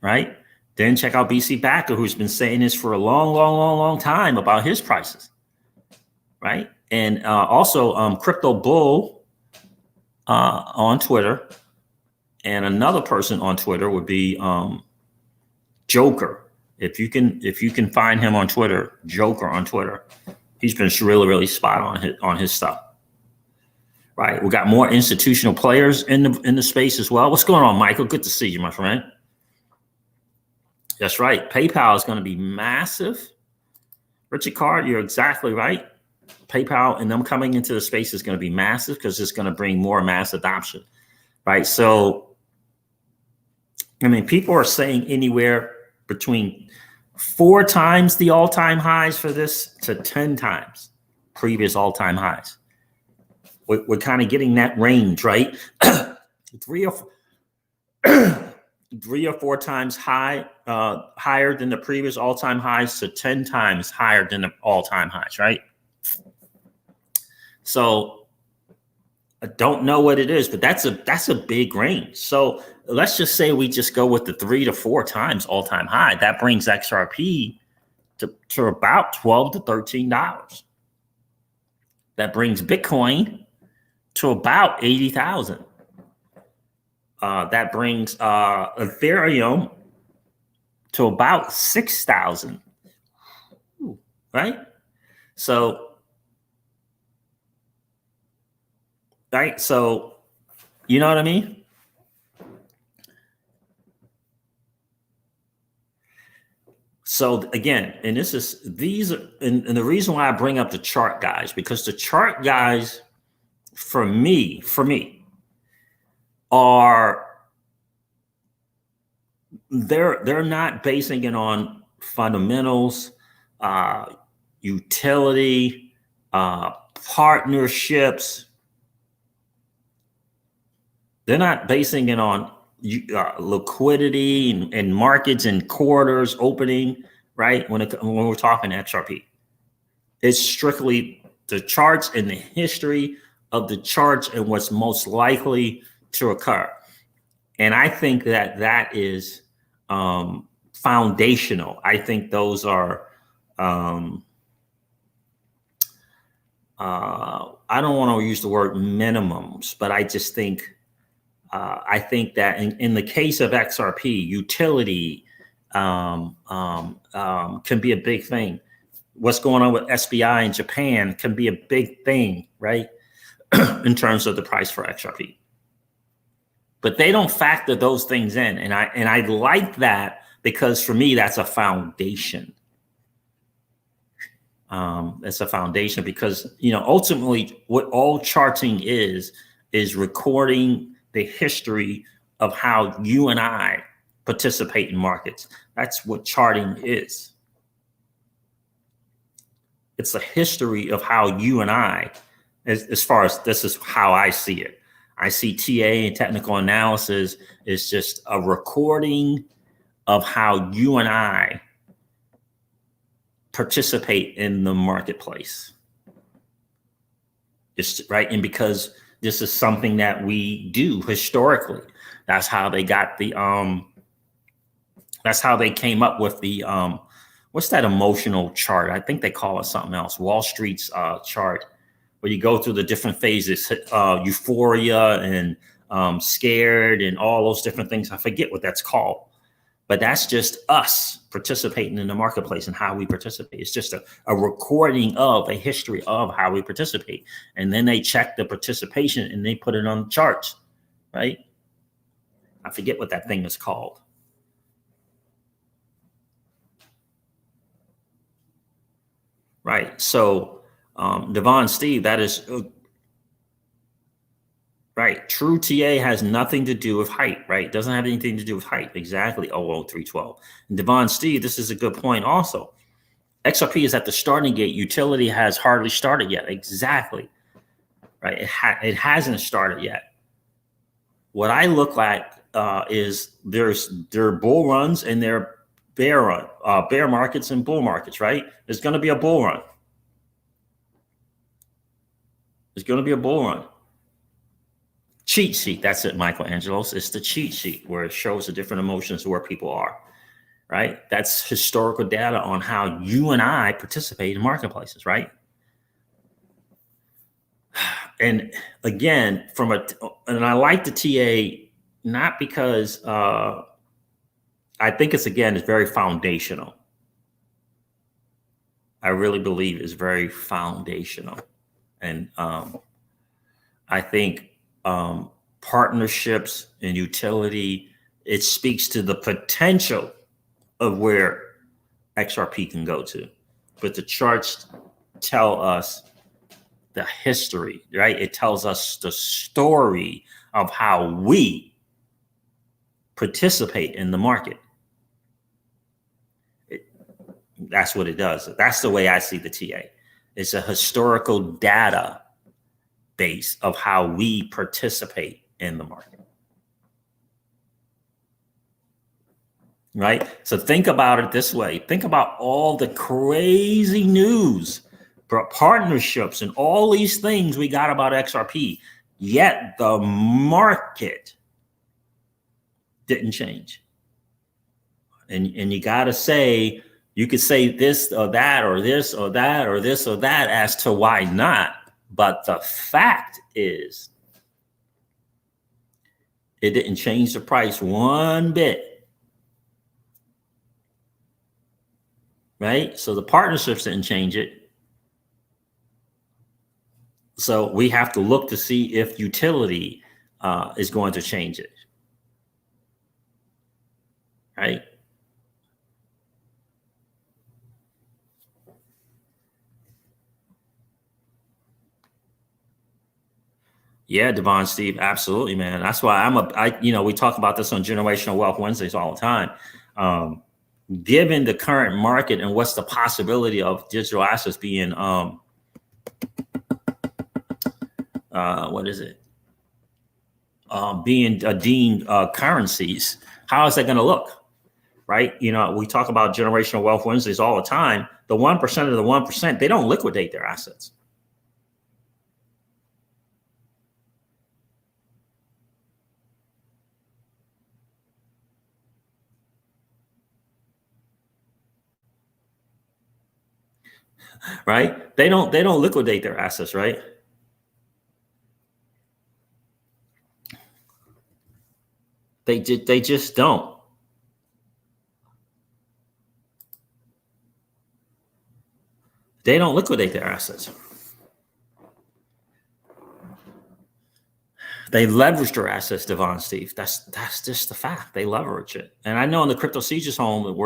right? Then check out BC Backer, who's been saying this for a long time about his prices, right? And also Crypto Bull on Twitter, and another person on Twitter would be Joker. If you can find him on Twitter, Joker on Twitter, he's been really spot on his stuff. Right, we got more institutional players in the space as well. What's going on, Michael? Good to see you, my friend. That's right. PayPal is going to be massive. Richard Card, you're exactly right. PayPal and them coming into the space is going to be massive because it's going to bring more mass adoption. Right. So, I mean, people are saying anywhere between 4 times the all-time highs for this to 10 times previous all-time highs. We're kind of getting that range, right? 3 or 4 times higher than the previous all-time highs to 10 times higher than the all-time highs, right? So I don't know what it is, but that's a big range. So let's just say we just go with the 3 to 4 times all-time high. That brings XRP to about $12 to $13. That brings Bitcoin to about 80,000. That brings Ethereum to about 6,000. Right? So, right? So, you know what I mean? So again, and the reason why I bring up the chart guys, because the chart guys, for me, they're not basing it on fundamentals, utility, partnerships. They're not basing it on liquidity and markets and quarters opening, right? When we're talking XRP, it's strictly the charts and the history of the charts and what's most likely to occur. And I think that is foundational. I think those are, I don't want to use the word minimums, but I just think, I think that in the case of XRP, utility can be a big thing. What's going on with SBI in Japan can be a big thing, right? In terms of the price for XRP. But they don't factor those things in. And I like that because for me, that's a foundation. It's a foundation because, ultimately what all charting is recording the history of how you and I participate in markets. That's what charting is. It's a history of how you and I, as far as this is how I see it. I see TA and technical analysis is just a recording of how you and I participate in the marketplace. Just right. And because this is something that we do historically, that's how they got the, that's how they came up with the, what's that emotional chart? I think they call it something else. Wall Street's chart, where you go through the different phases, euphoria and scared and all those different things. I forget what that's called, but that's just us participating in the marketplace and how we participate. It's just a recording of a history of how we participate. And then they check the participation and they put it on the charts, right? I forget what that thing is called. Right. So, Devon, Steve, that is right. True TA has nothing to do with height, right? Doesn't have anything to do with height. Exactly. 00312. And Devon, Steve, this is a good point also. XRP is at the starting gate. Utility has hardly started yet. Exactly. Right. It hasn't started yet. What I look at is there are bull runs and there are bear markets and bull markets, right? There's going to be a bull run. There's going to be a bull run. Cheat sheet. That's it, Michelangelo's. It's the cheat sheet where it shows the different emotions where people are, right? That's historical data on how you and I participate in marketplaces, right? And again, and I like the TA, not because I think it's very foundational. I really believe it's very foundational. And I think partnerships and utility, it speaks to the potential of where XRP can go to. But the charts tell us the history, right? It tells us the story of how we participate in the market. That's what it does. That's the way I see the TA. It's a historical data base of how we participate in the market. Right? So think about it this way. Think about all the crazy news, partnerships, and all these things we got about XRP, yet the market didn't change. And you got to say, you could say this or that or this or that or this or that as to why not. But the fact is, it didn't change the price one bit. Right? So the partnerships didn't change it. So we have to look to see if utility is going to change it. Right? Yeah, Devon, Steve, absolutely, man. That's why we talk about this on Generational Wealth Wednesdays all the time. Given the current market and what's the possibility of digital assets being, being deemed currencies, how is that going to look? Right? We talk about Generational Wealth Wednesdays all the time. The 1% of the 1%, they don't liquidate their assets. Right? They don't liquidate their assets, right? They just don't. They don't liquidate their assets. They leverage their assets, Devon, Steve. That's just the fact. They leverage it. And I know in the Crypto Sieges home,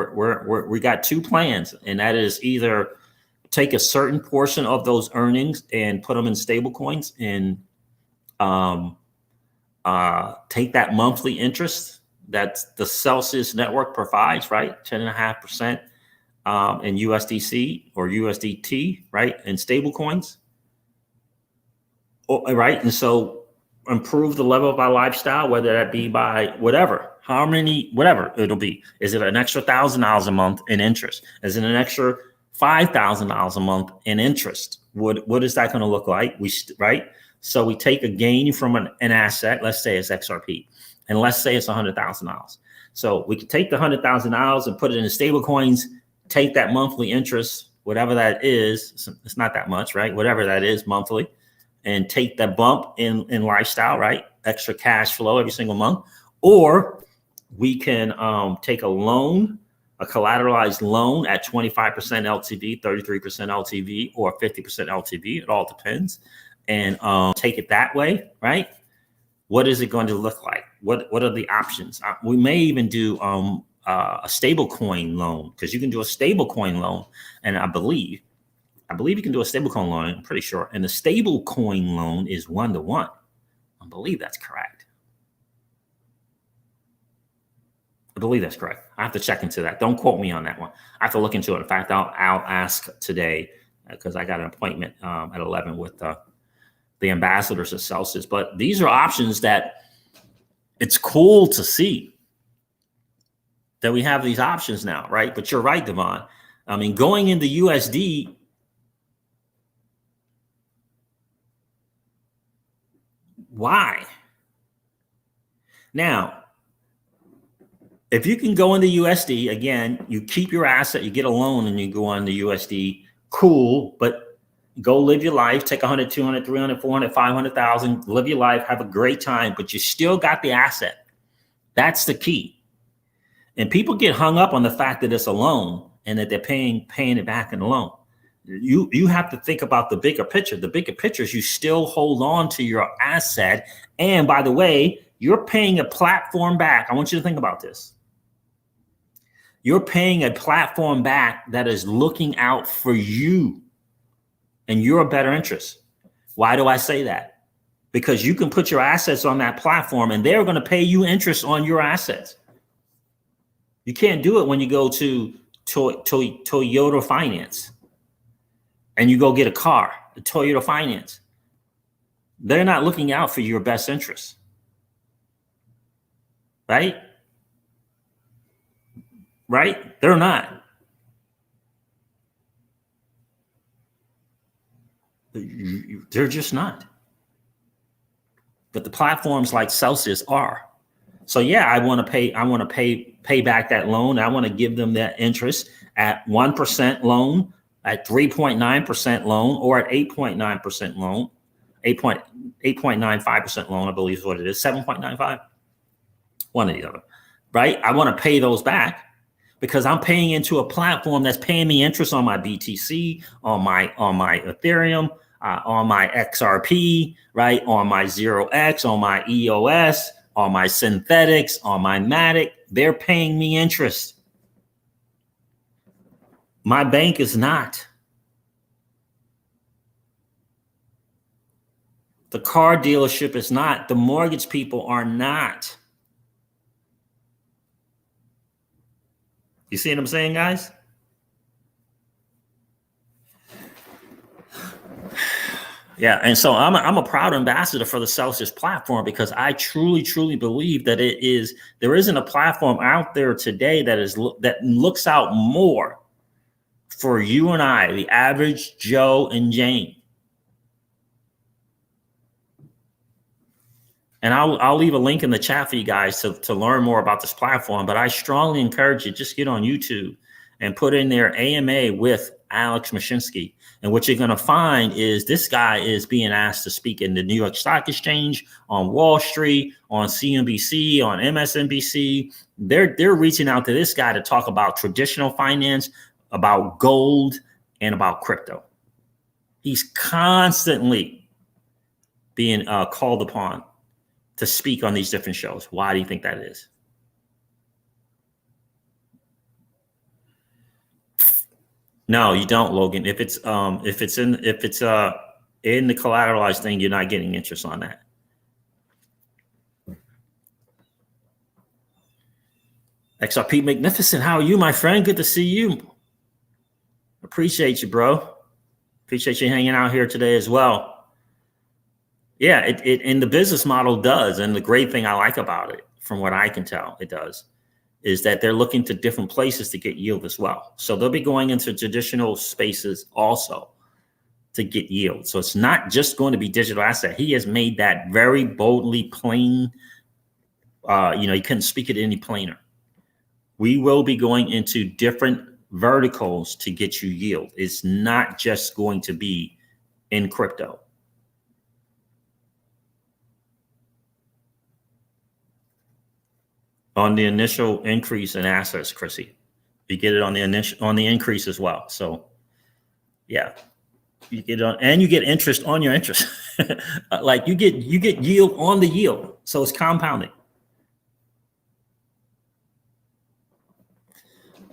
we got two plans, and that is either take a certain portion of those earnings and put them in stable coins and take that monthly interest that the Celsius network provides, right? 10.5% in USDC or USDT, right? In stable coins. Right. And so improve the level of our lifestyle, whether that be by whatever, how many, whatever it'll be. Is it an extra $1,000 a month in interest? Is it an extra $5,000 a month in interest? What is that going to look like? Right? So we take a gain from an asset, let's say it's XRP, and let's say it's $100,000. So we could take the $100,000 and put it in stable coins, take that monthly interest, whatever that is. It's not that much, right? Whatever that is monthly, and take that bump in lifestyle, right? Extra cash flow every single month. Or we can take a loan, a collateralized loan at 25% LTV, 33% LTV, or 50% LTV. It all depends. And take it that way, right? What is it going to look like? What are the options? We may even do a stable coin loan, because you can do a stable coin loan. And I believe you can do a stable coin loan, I'm pretty sure. And the stable coin loan is 1-to-1. I believe that's correct. I have to check into that. Don't quote me on that one. I have to look into it. In fact, I'll ask today, because I got an appointment at 11 with the ambassadors of Celsius. But these are options that it's cool to see that we have these options now, right? But you're right, Devon. I mean, going into USD, why? Now, if you can go into USD, again, you keep your asset, you get a loan, and you go on the USD, cool, but go live your life, take 100, 200, 300, 400, 500,000, live your life, have a great time, but you still got the asset. That's the key. And people get hung up on the fact that it's a loan and that they're paying it back in a loan. You have to think about the bigger picture. The bigger picture is you still hold on to your asset. And by the way, you're paying a platform back. I want you to think about this. You're paying a platform back that is looking out for you and your better interest. Why do I say that? Because you can put your assets on that platform and they're going to pay you interest on your assets. You can't do it when you go to Toyota Finance and you go get a car, the Toyota Finance. They're not looking out for your best interest. Right? Right? They're not. They're just not. But the platforms like Celsius are. So yeah, I want to pay back that loan. I want to give them that interest at 1% loan, at 3.9% loan, or at 8.9% loan, 8.95% loan, I believe is what it is, 7.95, one or the other, right? I want to pay those back because I'm paying into a platform that's paying me interest on my BTC, on my Ethereum, on my XRP, right? On my 0x, on my EOS, on my synthetics, on my Matic. They're paying me interest. My bank is not. The car dealership is not. The mortgage people are not. You see what I'm saying, guys? Yeah, and so I'm a proud ambassador for the Celsius platform because I truly believe that there isn't a platform out there today that looks out more for you and I, the average Joe and Jane. And I'll leave a link in the chat for you guys to learn more about this platform. But I strongly encourage you, just get on YouTube and put in there AMA with Alex Mashinsky. And what you're going to find is this guy is being asked to speak in the New York Stock Exchange, on Wall Street, on CNBC, on MSNBC. They're reaching out to this guy to talk about traditional finance, about gold, and about crypto. He's constantly being called upon to speak on these different shows. Why do you think that is? No, you don't, Logan. If it's in the collateralized thing, you're not getting interest on that. XRP Magnificent, how are you, my friend? Good to see you. Appreciate you, bro. Appreciate you hanging out here today as well. Yeah, it and the business model does. And the great thing I like about it, from what I can tell, it does, is that they're looking to different places to get yield as well. So they'll be going into traditional spaces also to get yield. So it's not just going to be digital asset. He has made that very boldly plain. You couldn't speak it any plainer. We will be going into different verticals to get you yield. It's not just going to be in crypto. On the initial increase in assets, Chrissy, you get it on the increase as well. So yeah, you get on, and you get interest on your interest. Like you get yield on the yield. So it's compounding.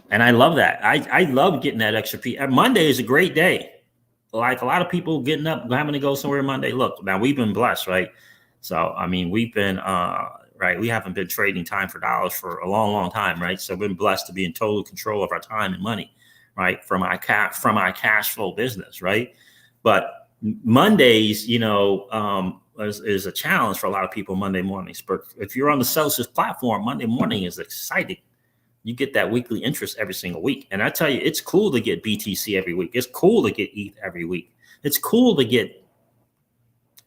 And I love that. I love getting that XRP. Monday is a great day. Like a lot of people getting up, having to go somewhere Monday. Look, now we've been blessed, right? So, I mean, we've been, right. We haven't been trading time for dollars for a long, long time, right? So we've been blessed to be in total control of our time and money, right? From our cash flow business, right? But Mondays, is a challenge for a lot of people Monday mornings. But if you're on the Celsius platform, Monday morning is exciting. You get that weekly interest every single week. And I tell you, it's cool to get BTC every week. It's cool to get ETH every week. It's cool to get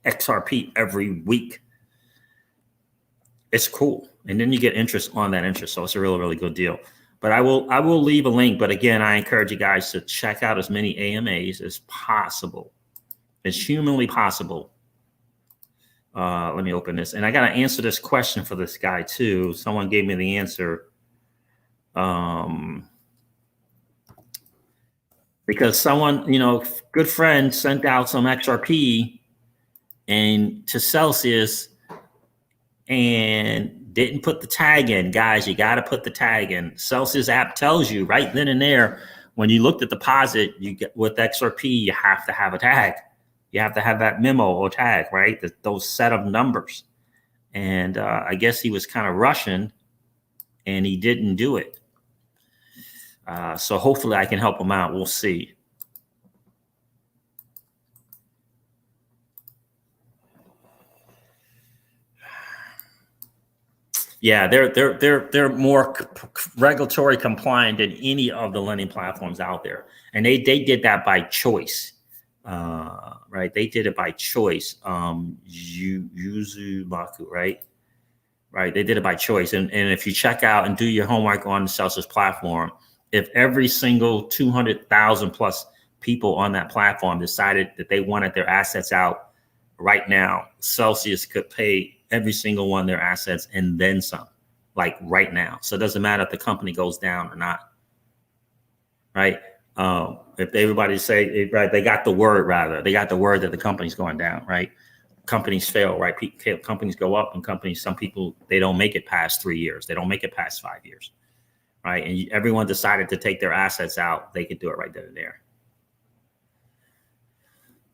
XRP every week. It's cool. And then you get interest on that interest. So it's a really, really good deal. But I will leave a link. But again, I encourage you guys to check out as many AMAs as possible, as humanly possible. Let me open this. And I got to answer this question for this guy too. Someone gave me the answer. Because someone, good friend sent out some XRP and to Celsius and didn't put the tag in. Guys, you got to put the tag in. Celsius app tells you right then and there, when you look at deposit, you get with XRP, you have to have a tag. You have to have that memo or tag, right? Those set of numbers. And I guess he was kind of rushing and he didn't do it. So hopefully I can help him out. We'll see. Yeah, they're more regulatory compliant than any of the lending platforms out there, and they did that by choice, right? They did it by choice. Yuzu Maku, right? Right. They did it by choice, and if you check out and do your homework on the Celsius platform, if every single 200,000 plus people on that platform decided that they wanted their assets out right now, Celsius could pay every single one of their assets and then some, like right now. So it doesn't matter if the company goes down or not, right? If everybody say, right, they got the word that the company's going down, right? Companies fail, right? Companies go up, and some people, they don't make it past 3 years. They don't make it past 5 years. Right. And everyone decided to take their assets out. They could do it right then and there.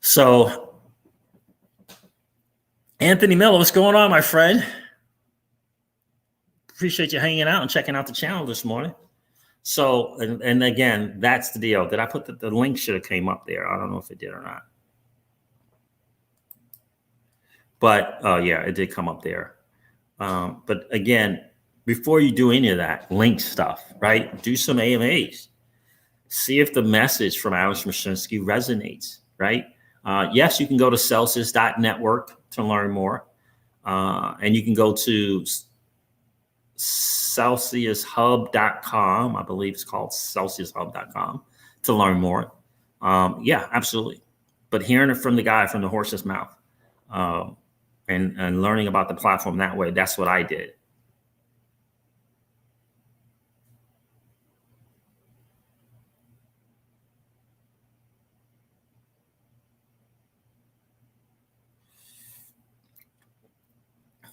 So, Anthony Miller, what's going on, my friend? Appreciate you hanging out and checking out the channel this morning. So, and again, that's the deal. Did I put the link should have came up there? I don't know if it did or not. But yeah, it did come up there. But again, before you do any of that link stuff, right? Do some AMAs. See if the message from Alex Mashinsky resonates, right? Yes, you can go to Celsius.network to learn more. And you can go to CelsiusHub.com. I believe it's called CelsiusHub.com to learn more. Yeah, absolutely. But hearing it from the guy from the horse's mouth and learning about the platform that way, that's what I did.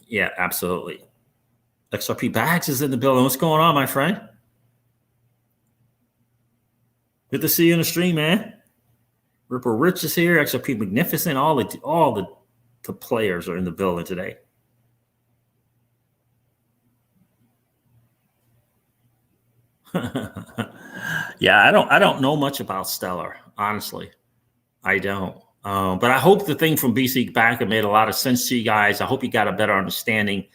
Yeah, absolutely. XRP Bags is in the building. What's going on, my friend? Good to see you in the stream, man. Ripper Rich is here. XRP Magnificent. All the players are in the building today. Yeah, I don't know much about Stellar, honestly. I don't. But I hope the thing from BC Banker made a lot of sense to you guys. I hope you got a better understanding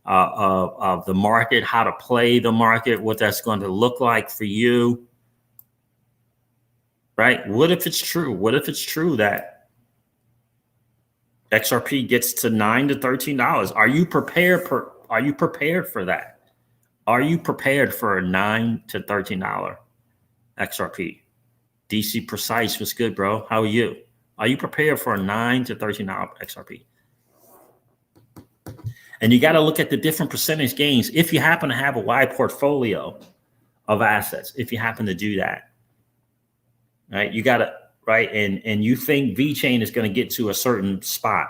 of the market, how to play the market, what that's going to look like for you. Right? What if it's true? What if it's true that XRP gets to $9 to $13? Are you prepared for that? Are you prepared for a $9 to $13 XRP? DC Precise was good, bro. How are you? Are you prepared for a $9 to $13 XRP? And you got to look at the different percentage gains. If you happen to have a wide portfolio of assets, if you happen to do that, right? You got to, right? And you think VeChain is going to get to a certain spot.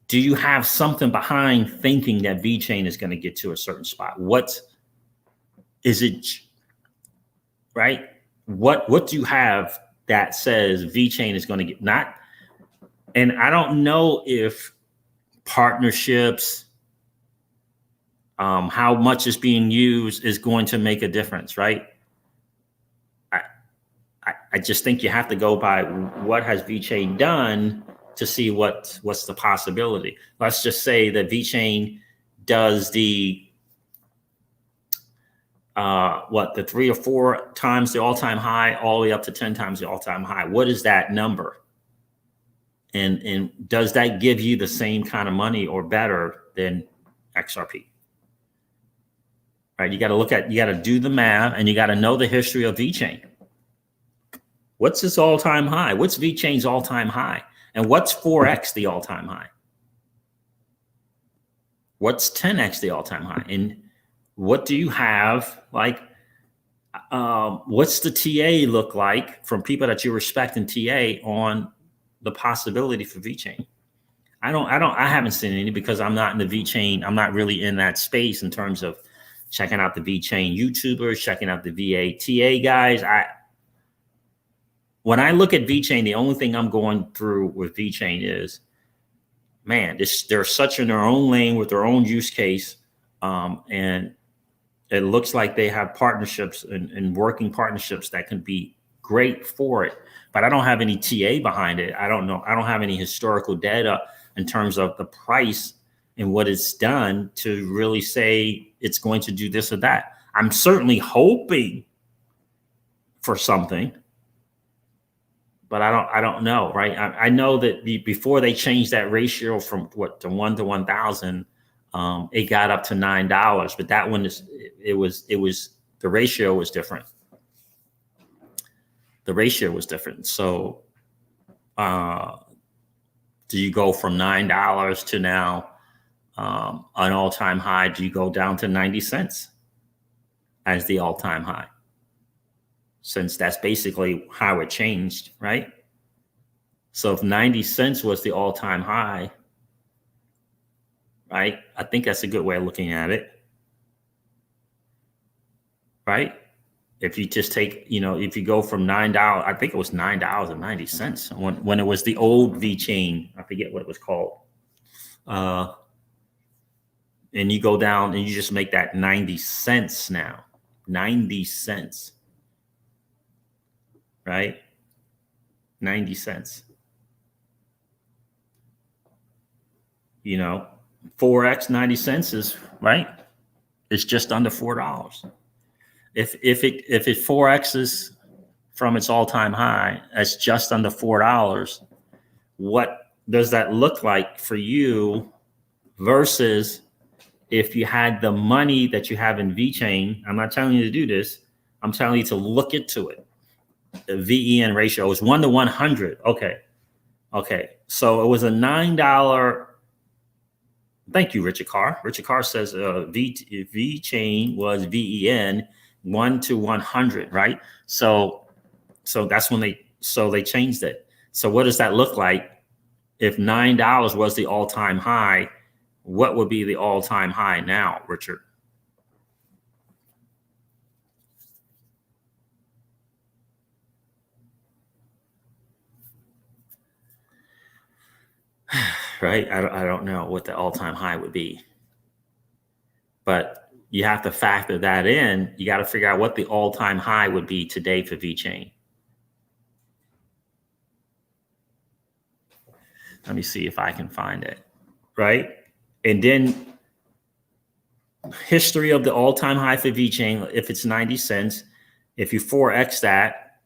Do you have something behind thinking that VeChain is going to get to a certain spot? What is it, right? What do you have that says VeChain is going to get not? And I don't know if partnerships, how much is being used is going to make a difference, right? I just think you have to go by what has VeChain done to see what's the possibility. Let's just say that VeChain does the the 3 or 4 times the all-time high, all the way up to 10 times the all-time high. What is that number? And does that give you the same kind of money or better than XRP? Right? You got to do the math, and you got to know the history of VeChain. What's its all-time high? What's VeChain's all-time high? And what's 4x the all-time high? What's 10x the all-time high? And what do you have? Like, what's the TA look like from people that you respect in TA on the possibility for VeChain? I haven't seen any because I'm not in the VeChain. I'm not really in that space in terms of checking out the VeChain YouTubers, checking out the VA TA guys. When I look at VeChain, the only thing I'm going through with VeChain is, man, they're such in their own lane with their own use case. And it looks like they have partnerships and working partnerships that can be great for it. But I don't have any TA behind it. I don't know. I don't have any historical data in terms of the price and what it's done to really say it's going to do this or that. I'm certainly hoping for something, but I don't know, right? I know that before they changed that ratio from to 1 to 1,000, it got up to $9. But that one was the ratio was different. The ratio was different. So, do you go from $9 to now an all-time high? Do you go down to 90 cents as the all-time high? Since that's basically how it changed, right? So if 90 cents was the all-time high, right? I think that's a good way of looking at it, right? If you just take, if you go from $9, I think it was $9.90 when it was the old VeChain, I forget what it was called. And you go down and you just make that 90 cents now, 90 cents. Right? 90 cents. 4x 90 cents is right. It's just under $4. If it 4x's from its all-time high, that's just under $4. What does that look like for you versus if you had the money that you have in VeChain? I'm not telling you to do this. I'm telling you to look into it. The VEN ratio is 1 to 100. Okay. So it was a $9. Thank you, Richard Carr. Richard Carr says VeChain was VEN 1 to 100, right? So that's when they changed it. So what does that look like? If $9 was the all-time high, what would be the all-time high now, Richard? Right? I don't know what the all-time high would be. But you have to factor that in. You got to figure out what the all-time high would be today for VeChain. Let me see if I can find it. Right. And then history of the all-time high for VeChain, if it's 90 cents, if you 4x that,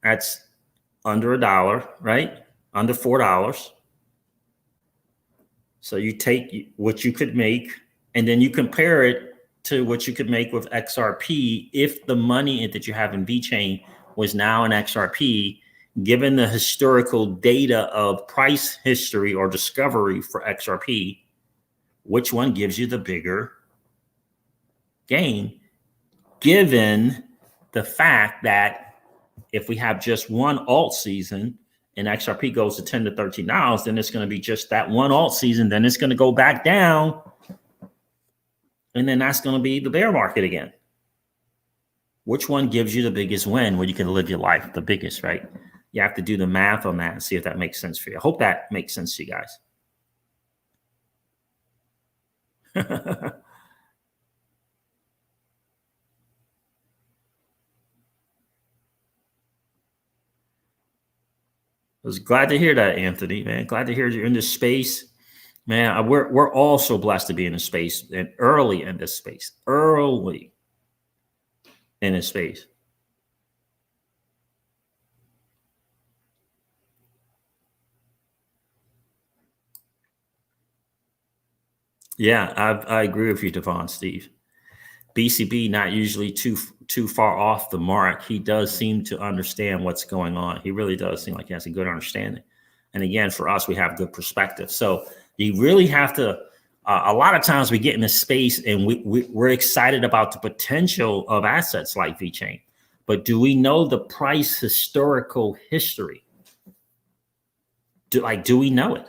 that's under $1, right? Under $4. So you take what you could make, and then you compare it to what you could make with XRP if the money that you have in VeChain was now in XRP, given the historical data of price history or discovery for XRP, which one gives you the bigger gain, given the fact that if we have just one alt season and XRP goes to $10 to $13, then it's going to be just that one alt season. Then it's going to go back down. And then that's going to be the bear market again. Which one gives you the biggest win where you can live your life the biggest, right? You have to do the math on that and see if that makes sense for you. I hope that makes sense to you guys. I was glad to hear that, Anthony, man. Glad to hear you're in this space. Man, we're all so blessed to be in this space and early in this space. Early in this space. Yeah, I agree with you, Devon, Steve. BCB not usually too far off the mark. He does seem to understand what's going on. He really does seem like he has a good understanding. And again, for us, we have good perspective. So you really have to, a lot of times we get in this space and we're excited about the potential of assets like VeChain. But do we know the price historical history? Do we know it?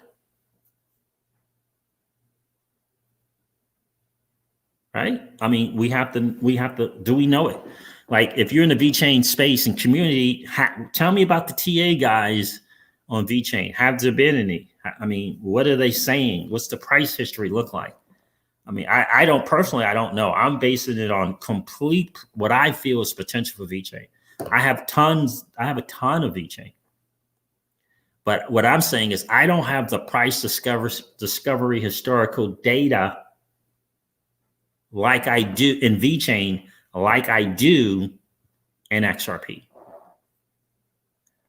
Right? I mean, we have to, do we know it? Like if you're in the VeChain space and community, tell me about the TA guys on VeChain. Have there been any? I mean, what are they saying? What's the price history look like? I mean, I don't personally, I don't know. I'm basing it on complete, what I feel is potential for VeChain. I have a ton of VeChain. But what I'm saying is I don't have the price discovery historical data like I do in VeChain, like I do in XRP.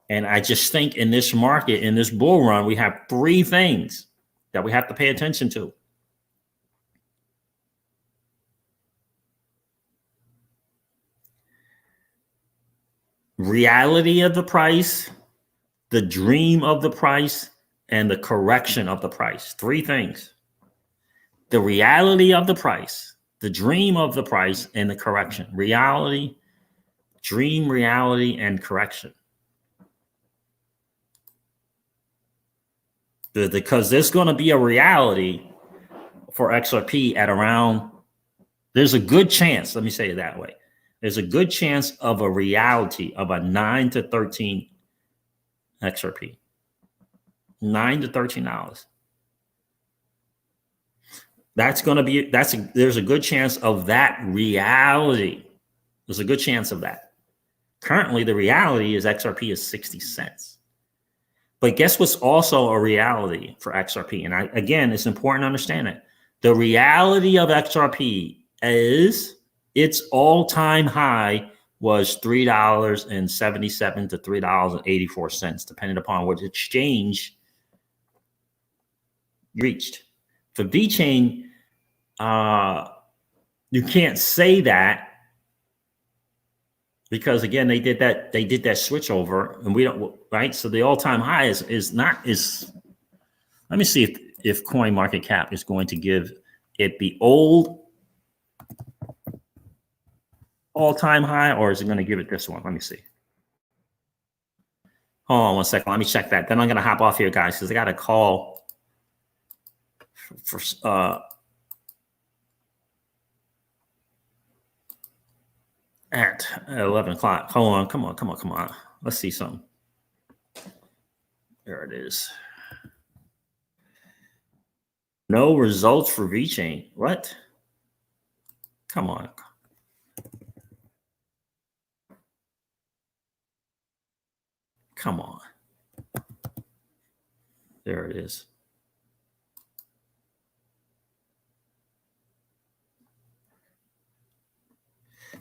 And I just think in this market, in this bull run, we have three things that we have to pay attention to. Reality of the price, the dream of the price, and the correction of the price. Three things. The reality of the price, the dream of the price, and the correction. Reality, dream, reality, and correction. Because there's going to be a reality for XRP at around, there's a good chance, let me say it that way. There's a good chance of a reality of a 9 to 13 XRP. $9 to $13. That's going to be, there's a good chance of that reality. There's a good chance of that. Currently, the reality is XRP is 60 cents. But guess what's also a reality for XRP? And again, it's important to understand it. The reality of XRP is its all-time high was $3.77 to $3.84, depending upon what exchange you reached. For VeChain, you can't say that because again, they did that switch over, and we don't, right? So the all-time high is let me see if Coin Market Cap is going to give it the old all-time high, or is it going to give it this one? Let me see. Hold on one second. Let me check that. Then I'm going to hop off here, guys, because I got a call for at 11 o'clock. Hold on. Come on. Let's see something. There it is. No results for VeChain. What? Come on. There it is.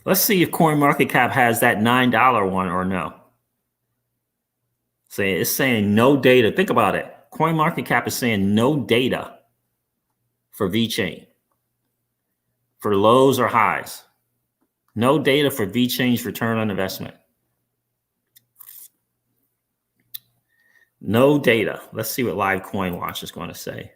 Let's see if CoinMarketCap has that $9 one or no. It's saying no data. Think about it. CoinMarketCap is saying no data for VeChain, for lows or highs. No data for VeChain's return on investment. No data. Let's see what Live Coin Watch is going to say.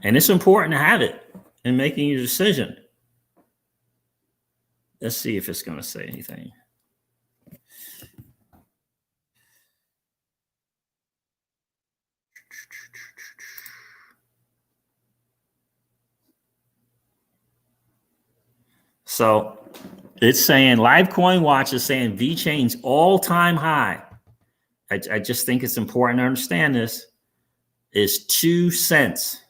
And it's important to have it in making your decision. Let's see if it's going to say anything. So it's saying Live Coin Watch is saying VeChain's all-time high. I just think it's important to understand this is 2 cents.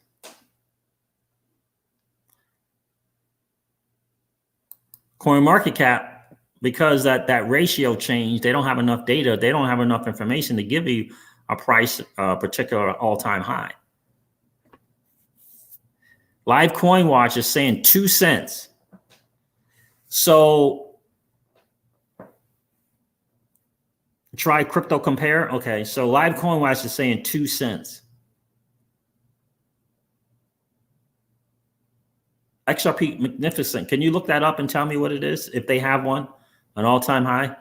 CoinMarketCap, because that ratio changed, they don't have enough data. They don't have enough information to give you a price, particular all-time high. Live Coin Watch is saying 2 cents. So try crypto compare. Okay, so Live Coin Watch is saying 2 cents. XRP Magnificent. Can you look that up and tell me what it is if they have one, an all-time high?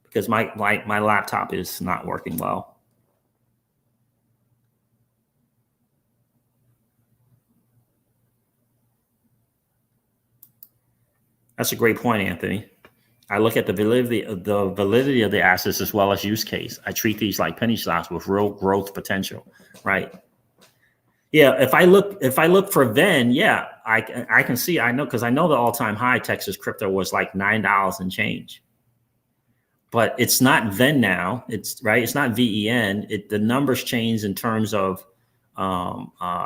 Because my laptop is not working well. That's a great point, Anthony. I look at the validity of the assets as well as use case. I treat these like penny stocks with real growth potential, right? Yeah, if I look for Venn, yeah, I can see, I know, because I know the all-time high Texas crypto was like $9 and change. But it's not Venn now. It's right. It's not VEN. The numbers change in terms of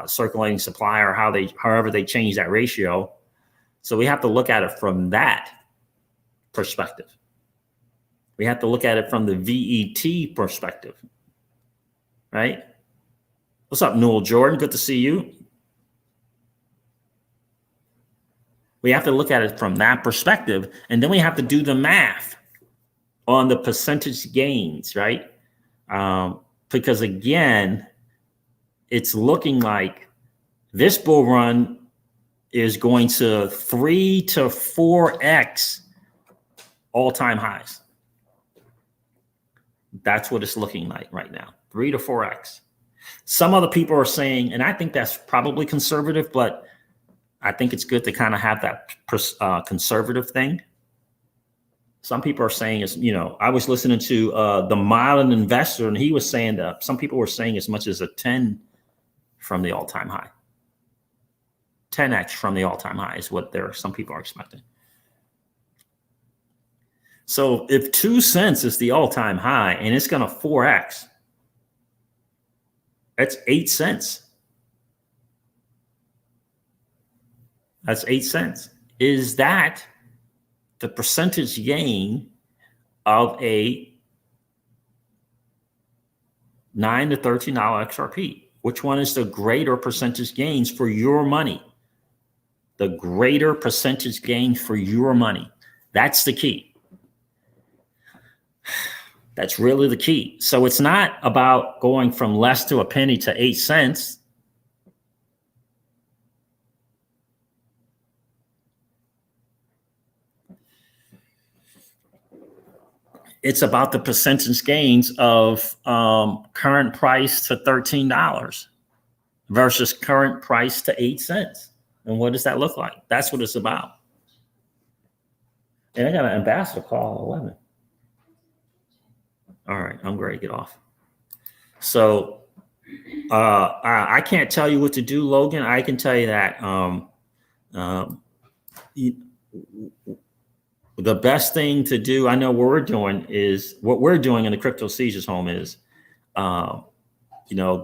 circulating supply or however they change that ratio. So we have to look at it from that perspective. We have to look at it from the VET perspective, right? What's up, Newell Jordan? Good to see you. We have to look at it from that perspective, and then we have to do the math on the percentage gains, right? Because again, it's looking like this bull run is going to 3 to 4x all-time highs. That's what it's looking like right now, 3 to 4x. Some other people are saying, and I think that's probably conservative, but I think it's good to kind of have that conservative thing. Some people are saying, I was listening to the Modern Investor, and he was saying that some people were saying as much as a 10 from the all-time high. 10x from the all-time high is what some people are expecting. So if 2 cents is the all-time high and it's going to 4x, that's 8 cents. That's 8 cents. Is that the percentage gain of a $9 to $13 XRP? Which one is the greater percentage gains for your money? The greater percentage gain for your money. That's the key. That's really the key. So it's not about going from less to a penny to 8 cents. It's about the percentage gains of current price to $13 versus current price to 8 cents. And what does that look like? That's what it's about. And I got an ambassador call at 11. All right, I'm ready to get off. So I can't tell you what to do, Logan. I can tell you that the best thing to do, I know what we're doing in the Crypto Seizures home is,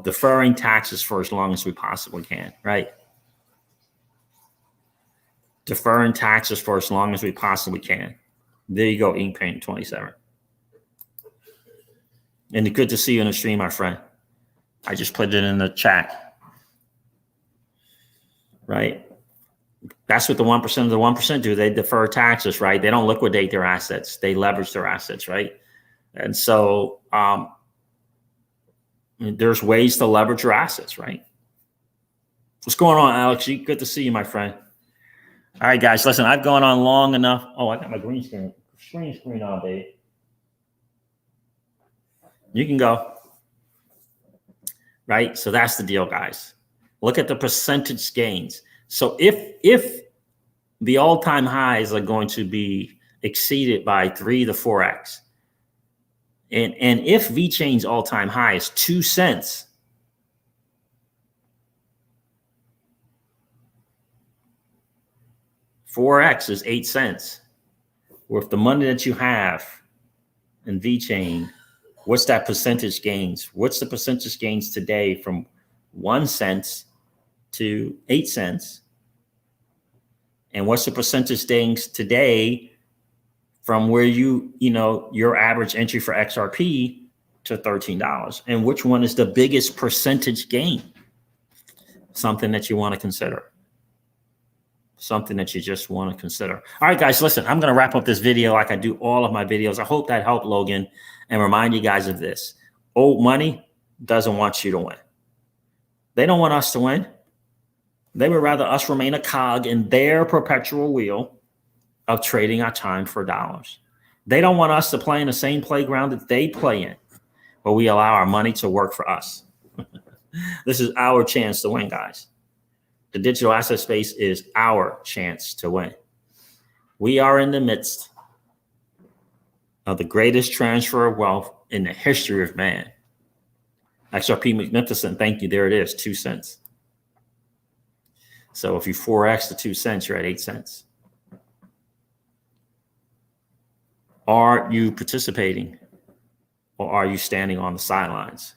deferring taxes for as long as we possibly can, right? deferring taxes for as long as we possibly can. There you go, Ink Paint 27. And good to see you in the stream, my friend. I just put it in the chat. Right? That's what the 1% of the 1% do. They defer taxes, right? They don't liquidate their assets. They leverage their assets, right? And so there's ways to leverage your assets, right? What's going on, Alex? Good to see you, my friend. All right, guys, listen, I've gone on long enough. Oh, I got my green screen on, babe. You can go. Right? So that's the deal, guys. Look at the percentage gains. So if the all-time highs are going to be exceeded by 3 to 4x, and if VeChain's all-time high is 2 cents, $4x is 8 cents. With the money that you have in VeChain, what's that percentage gains? What's the percentage gains today from 1 cent to 8 cents? And what's the percentage gains today from where your average entry for XRP to $13? And which one is the biggest percentage gain? Something that you want to consider. Something that you just want to consider. All right, guys, listen, I'm going to wrap up this video like I do all of my videos. I hope that helped, Logan, and remind you guys of this. Old money doesn't want you to win. They don't want us to win. They would rather us remain a cog in their perpetual wheel of trading our time for dollars. They don't want us to play in the same playground that they play in, but we allow our money to work for us. This is our chance to win, guys. The digital asset space is our chance to win. We are in the midst of the greatest transfer of wealth in the history of man. XRP Magnificent, thank you. There it is, 2 cents. So if you 4x to 2 cents, you're at 8 cents. Are you participating or are you standing on the sidelines?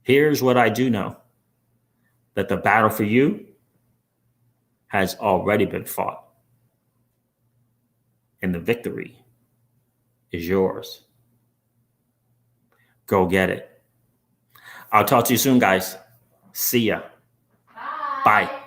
Here's what I do know, that the battle for you has already been fought. And the victory is yours. Go get it. I'll talk to you soon, guys. See ya. Bye.